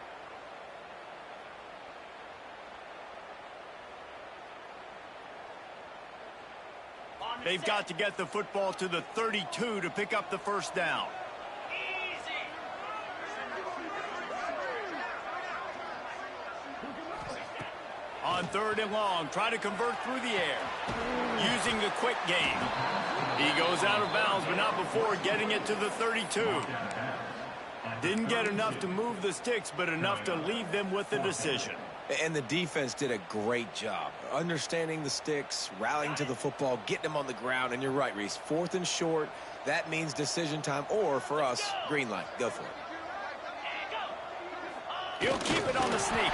They've got to get the football to the 32 to pick up the first down. On 3rd and long, try to convert through the air. Using the quick game. He goes out of bounds, but not before getting it to the 32. Didn't get enough to move the sticks, but enough to leave them with the decision. And the defense did a great job understanding the sticks, rallying to the football, getting them on the ground. And you're right, Reese, 4th and short, that means decision time, or for us, green light. Go for it. He'll keep it on the sneak.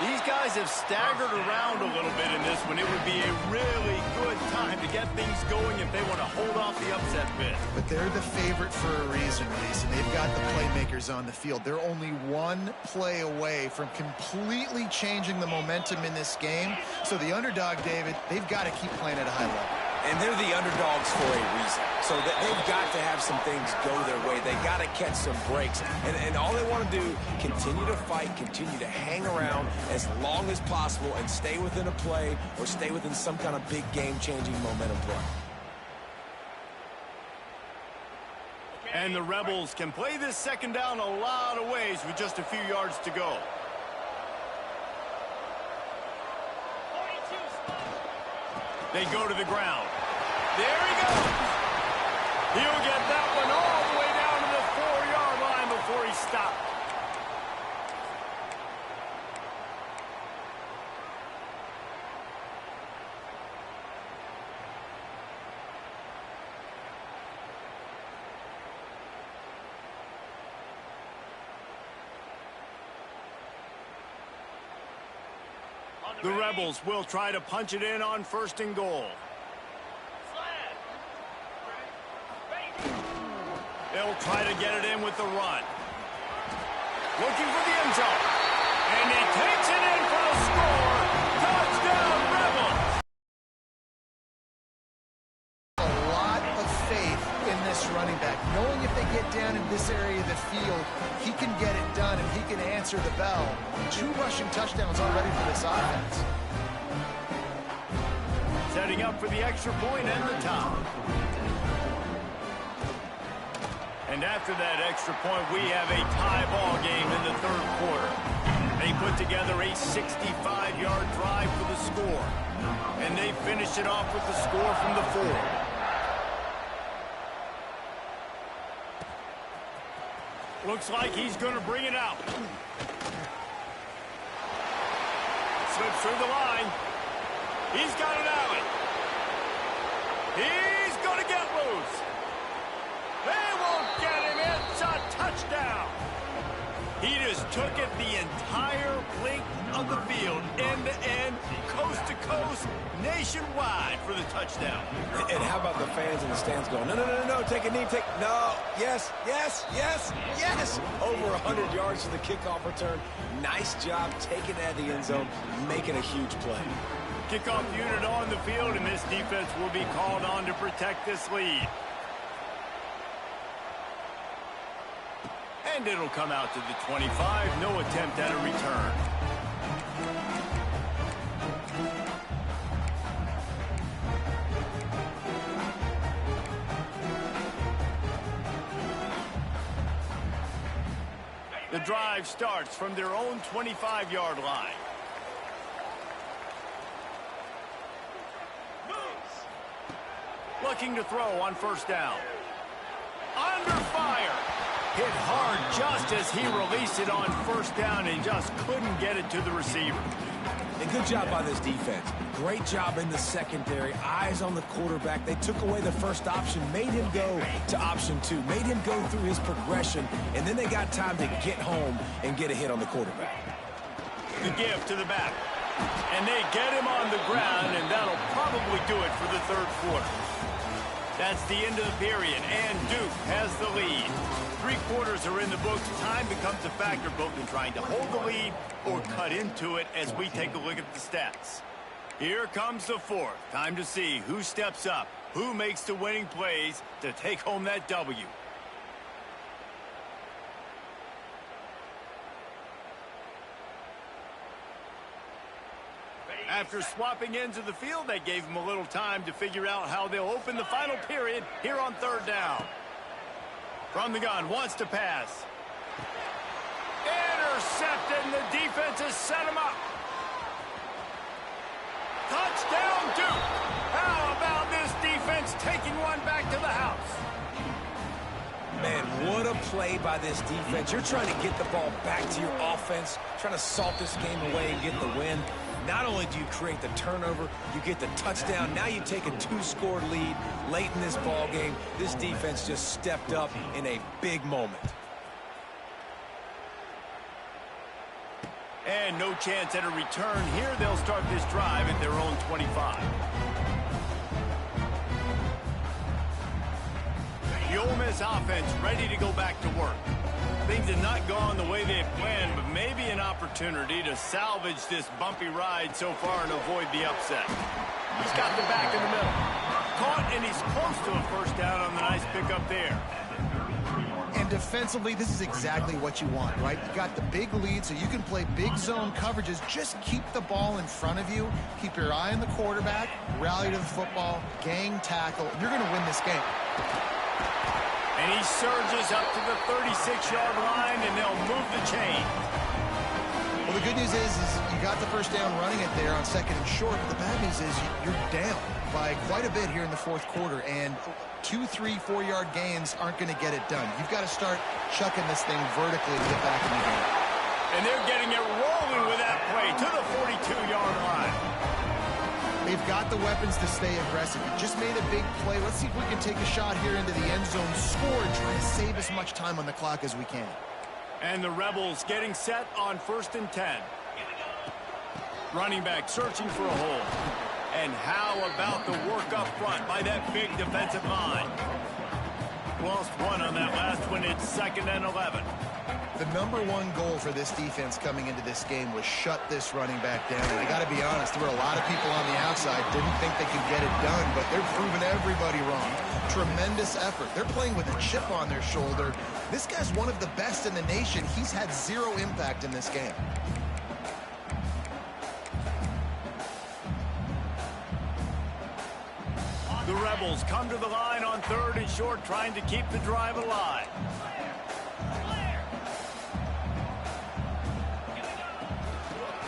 These guys have staggered around a little bit in this one. It would be a really good time to get things going if they want to hold off the upset bid. But they're the favorite for a reason, Reese, and they've got the playmakers on the field. They're only one play away from completely changing the momentum in this game. So the underdog, David, they've got to keep playing at a high level. And they're the underdogs for a reason. So they've got to have some things go their way. They got to catch some breaks. And all they want to do, continue to fight, continue to hang around as long as possible and stay within a play or stay within some kind of big game-changing momentum play. And the Rebels can play this second down a lot of ways with just a few yards to go. They go to the ground. There he goes. He'll get that one all the way down to the 4-yard line before he stopped. The Rebels will try to punch it in on 1st and goal. They'll try to get it in with the run. Looking for the end zone. And he takes it in for the score. Touchdown, Rebels! A lot of faith in this running back, knowing if they get down in this area of the field, he can get it done and he can answer the bell. 2 rushing touchdowns already for this offense. Setting up for the extra point and the top. And after that extra point, we have a tie ball game in the 3rd quarter. They put together a 65-yard drive for the score. And they finish it off with the score from the 4. Looks like he's going to bring it out. Slips through the line. He's got an alley. He's going to get loose. They won't get him. It's a touchdown. He just took it the entire length of the field, end to end, coast to coast, nationwide for the touchdown. And how about the fans in the stands going, no, no, no, no, take a knee, no, yes, yes, yes, yes. Over 100 yards to the kickoff return. Nice job taking that to the end zone, making a huge play. Kickoff unit on the field, and this defense will be called on to protect this lead. And it'll come out to the 25. No attempt at a return. The drive starts from their own 25-yard line. Looking to throw on first down. Under fire. Hit hard just as he released it on first down and just couldn't get it to the receiver. And good job by this defense. Great job in the secondary. Eyes on the quarterback. They took away the first option, made him go to option 2, made him go through his progression, and then they got time to get home and get a hit on the quarterback. The give to the back. And they get him on the ground, and that'll probably do it for the third quarter. That's the end of the period, and Duke has the lead. 3 quarters are in the books. Time becomes a factor both in trying to hold the lead or cut into it as we take a look at the stats. Here comes the fourth. Time to see who steps up, who makes the winning plays to take home that W. After swapping ends of the field, they gave him a little time to figure out how they'll open the final period here on third down. From the gun, wants to pass. Intercepted, and the defense has set him up. Touchdown, Duke. How about this defense taking one back to the house? Man, what a play by this defense. You're trying to get the ball back to your offense, trying to salt this game away and get the win. Not only do you create the turnover, you get the touchdown. Now you take a 2-score lead late in this ball game. This defense just stepped up in a big moment. And no chance at a return here. They'll start this drive at their own 25. The Ole Miss offense ready to go back to work. Things have not gone the way they had planned, but maybe an opportunity to salvage this bumpy ride so far and avoid the upset. He's got the back in the middle. Caught, and he's close to a first down on the nice pickup there. And defensively, this is exactly what you want, right? You got the big lead, so you can play big zone coverages. Just keep the ball in front of you. Keep your eye on the quarterback. Rally to the football. Gang tackle. You're going to win this game. And he surges up to the 36-yard line, and they'll move the chain. Well, the good news is you got the first down running it there on second and short. But the bad news is you're down by quite a bit here in the fourth quarter. And 2, 3, 4-yard gains aren't going to get it done. You've got to start chucking this thing vertically to get back in the game. And they're getting it rolling with that play to the 42-yard line. They've got the weapons to stay aggressive. You just made a big play. Let's see if we can take a shot here into the end zone, score, and try to save as much time on the clock as we can. And the Rebels getting set on 1st and 10. Running back searching for a hole. And how about the work up front by that big defensive line? Lost one on that last one. It's 2nd and 11. The #1 goal for this defense coming into this game was shut this running back down. And I got to be honest, there were a lot of people on the outside didn't think they could get it done, but they're proving everybody wrong. Tremendous effort. They're playing with a chip on their shoulder. This guy's one of the best in the nation. He's had 0 impact in this game. The Rebels come to the line on 3rd and short, trying to keep the drive alive.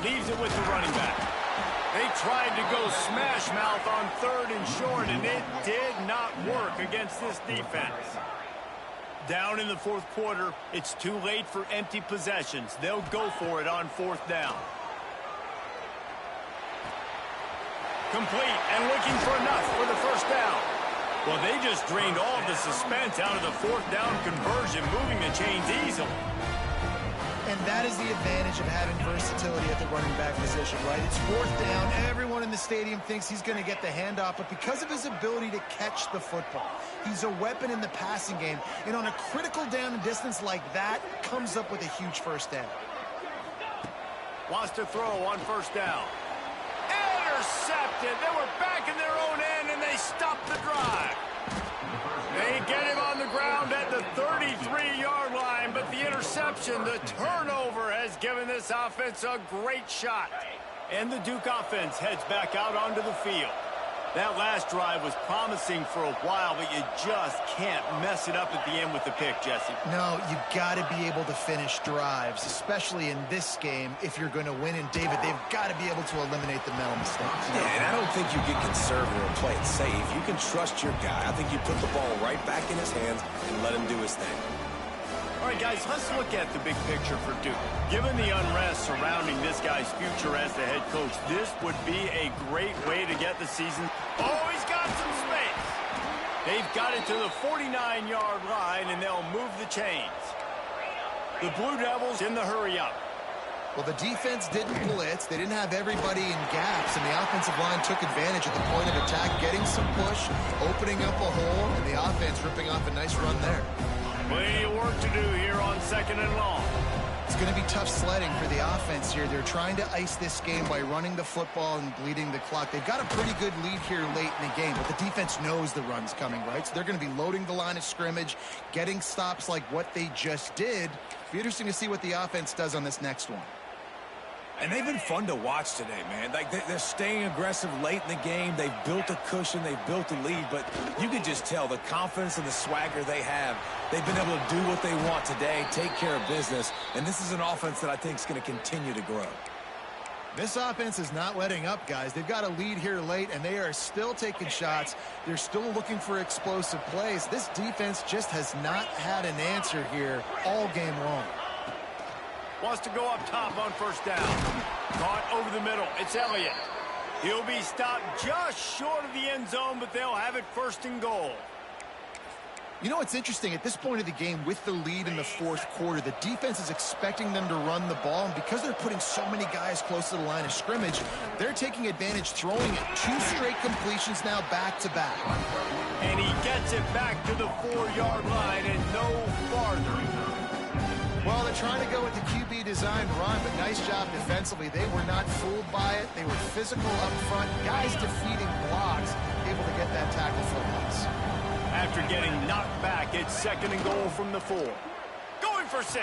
Leaves it with the running back. They tried to go smash mouth on 3rd and short, and it did not work against this defense. Down in the fourth quarter, it's too late for empty possessions. They'll go for it on 4th down. Complete and looking for enough for the first down. Well, they just drained all the suspense out of the 4th down conversion, moving the chains easily. And that is the advantage of having versatility at the running back position, right? It's fourth down. Everyone in the stadium thinks he's going to get the handoff, but because of his ability to catch the football, he's a weapon in the passing game. And on a critical down and distance like that, comes up with a huge first down. Wants to throw on first down. Intercepted. They were back in their own end, and they stopped the drive. They get him on the ground at the 33-yard line, but the interception, the turnover, has given this offense a great shot. And the Duke offense heads back out onto the field. That last drive was promising for a while, but you just can't mess it up at the end with the pick, Jesse. No, you got to be able to finish drives, especially in this game if you're going to win. And, David, they've got to be able to eliminate the mental mistakes. Yeah, and I don't think you get conservative and play it safe. You can trust your guy. I think you put the ball right back in his hands and let him do his thing. All right, guys, let's look at the big picture for Duke. Given the unrest surrounding this guy's future as the head coach, this would be a great way to get the season. Oh, he's got some space. They've got it to the 49-yard line, and they'll move the chains. The Blue Devils in the hurry-up. Well, the defense didn't blitz. They didn't have everybody in gaps, and the offensive line took advantage at the point of attack, getting some push, opening up a hole, and the offense ripping off a nice run there. Plenty of work to do here on 2nd and long. It's going to be tough sledding for the offense here. They're trying to ice this game by running the football and bleeding the clock. They've got a pretty good lead here late in the game, but the defense knows the run's coming, right? So they're going to be loading the line of scrimmage, getting stops like what they just did. It'll be interesting to see what the offense does on this next one. And they've been fun to watch today, man. Like they're staying aggressive late in the game. They've built a cushion. They've built a lead. But you can just tell the confidence and the swagger they have. They've been able to do what they want today, take care of business. And this is an offense that I think is going to continue to grow. This offense is not letting up, guys. They've got a lead here late, and they are still taking shots. They're still looking for explosive plays. This defense just has not had an answer here all game long. Wants to go up top on first down. Caught over the middle. It's Elliott. He'll be stopped just short of the end zone, but they'll have it 1st and goal. You know what's interesting? At this point of the game, with the lead in the fourth quarter, the defense is expecting them to run the ball, and because they're putting so many guys close to the line of scrimmage, they're taking advantage, throwing it 2 straight completions now back-to-back. And he gets it back to the 4-yard line and no farther. Well, they're trying to go with the QB design run, but nice job defensively. They were not fooled by it. They were physical up front. Guys defeating blocks, able to get that tackle for loss. After getting knocked back, it's 2nd and goal from the 4. Going for 6.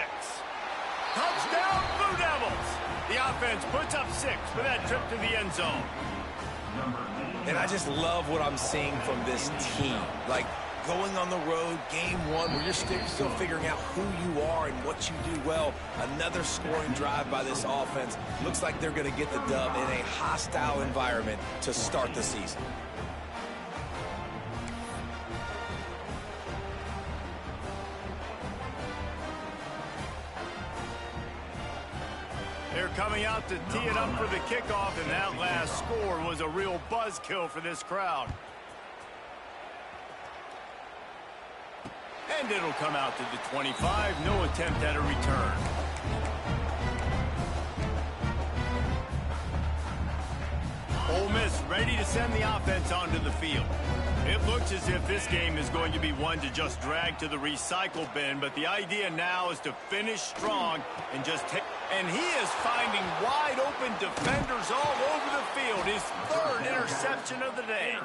Touchdown, Blue Devils. The offense puts up 6 for that trip to the end zone. And I just love what I'm seeing from this team. Like, going on the road, game 1, where you're still figuring out who you are and what you do well. Another scoring drive by this offense. Looks like they're going to get the dub in a hostile environment to start the season. They're coming out to tee it up for the kickoff, and that last score was a real buzzkill for this crowd. And it'll come out to the 25. No attempt at a return. Ole Miss ready to send the offense onto the field. It looks as if this game is going to be one to just drag to the recycle bin, but the idea now is to finish strong and just take. And he is finding wide open defenders all over the field. His 3rd interception of the day.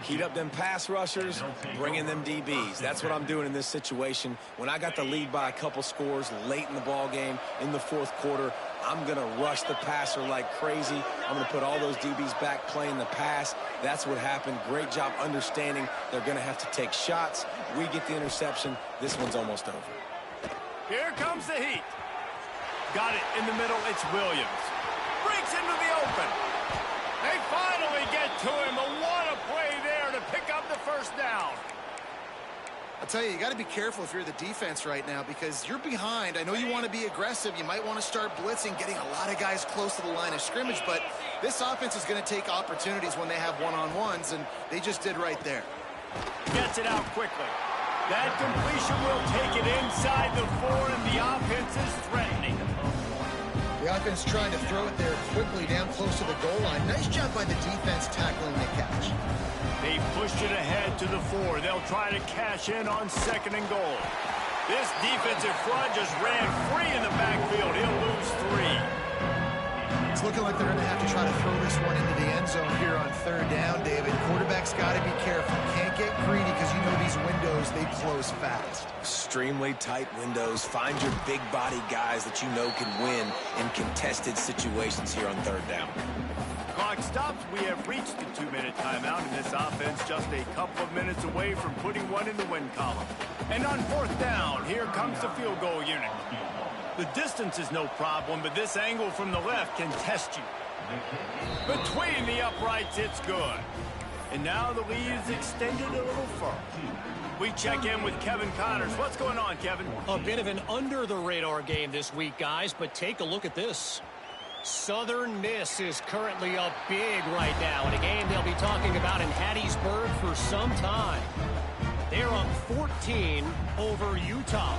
Heat up them pass rushers, bring in them DBs. That's what I'm doing in this situation. When I got the lead by a couple scores late in the ball game in the 4th quarter, I'm going to rush the passer like crazy. I'm going to put all those DBs back playing the pass. That's what happened. Great job understanding they're going to have to take shots. We get the interception. This one's almost over. Here comes the heat. Got it in the middle. It's Williams. Breaks into the open. They finally get to him. But what a play there to pick up the first down. I'll tell you got to be careful if you're the defense right now because you're behind. I know you want to be aggressive. You might want to start blitzing, getting a lot of guys close to the line of scrimmage, but this offense is going to take opportunities when they have one-on-ones, and they just did right there. Gets it out quickly. That completion will take it inside the 4, and the offense is threatening. The offense trying to throw it there quickly down close to the goal line. Nice job by the defense tackling the catch. They pushed it ahead to the 4. They'll try to cash in on 2nd and goal. This defensive front just ran free in the backfield. He'll lose 3. It's looking like they're going to have to try to throw this one into the end zone here on 3rd down, David. Quarterback's got to be careful. Can't get greedy because you know these windows, they close fast. Extremely tight windows. Find your big body guys that you know can win in contested situations here on 3rd down. Clock stops. We have reached the 2-minute timeout, and this offense just a couple of minutes away from putting one in the win column. And on 4th down, here comes the field goal unit. The distance is no problem, but this angle from the left can test you. Between the uprights, it's good. And now the lead is extended a little further. We check in with Kevin Connors. What's going on, Kevin? A bit of an under-the-radar game this week, guys, but take a look at this. Southern Miss is currently up big right now in a game they'll be talking about in Hattiesburg for some time. They're up 14 over Utah.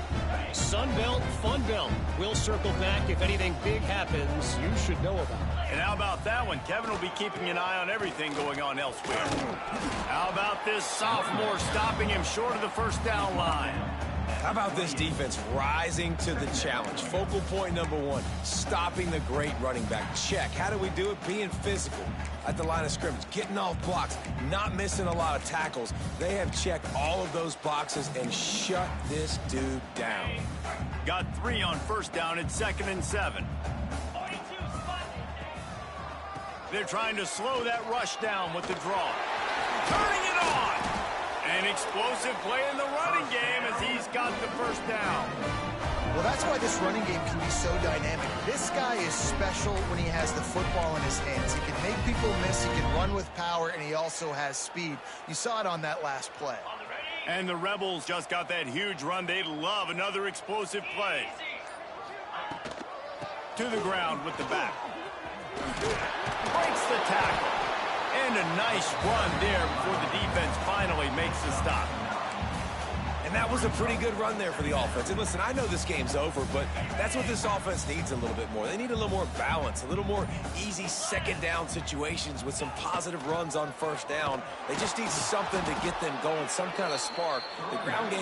Sunbelt, Funbelt. We'll circle back if anything big happens you should know about. And how about that one? Kevin will be keeping an eye on everything going on elsewhere. How about this sophomore stopping him short of the 1st down line? How about this defense rising to the challenge? Focal point number 1, stopping the great running back. Check. How do we do it? Being physical at the line of scrimmage, getting off blocks, not missing a lot of tackles. They have checked all of those boxes and shut this dude down. Got 3 on 1st down at 2nd and 7. They're trying to slow that rush down with the draw. Turning it on! An explosive play in the running game as he's got the 1st down. Well, that's why this running game can be so dynamic. This guy is special when he has the football in his hands. He can make people miss, he can run with power, and he also has speed. You saw it on that last play. And the Rebels just got that huge run. They love another explosive play. To the ground with the back. Breaks the tackle. And a nice run there before the defense finally makes the stop. And that was a pretty good run there for the offense. And listen, I know this game's over, but that's what this offense needs a little bit more. They need a little more balance, a little more easy 2nd down situations with some positive runs on 1st down. They just need something to get them going, some kind of spark. The ground game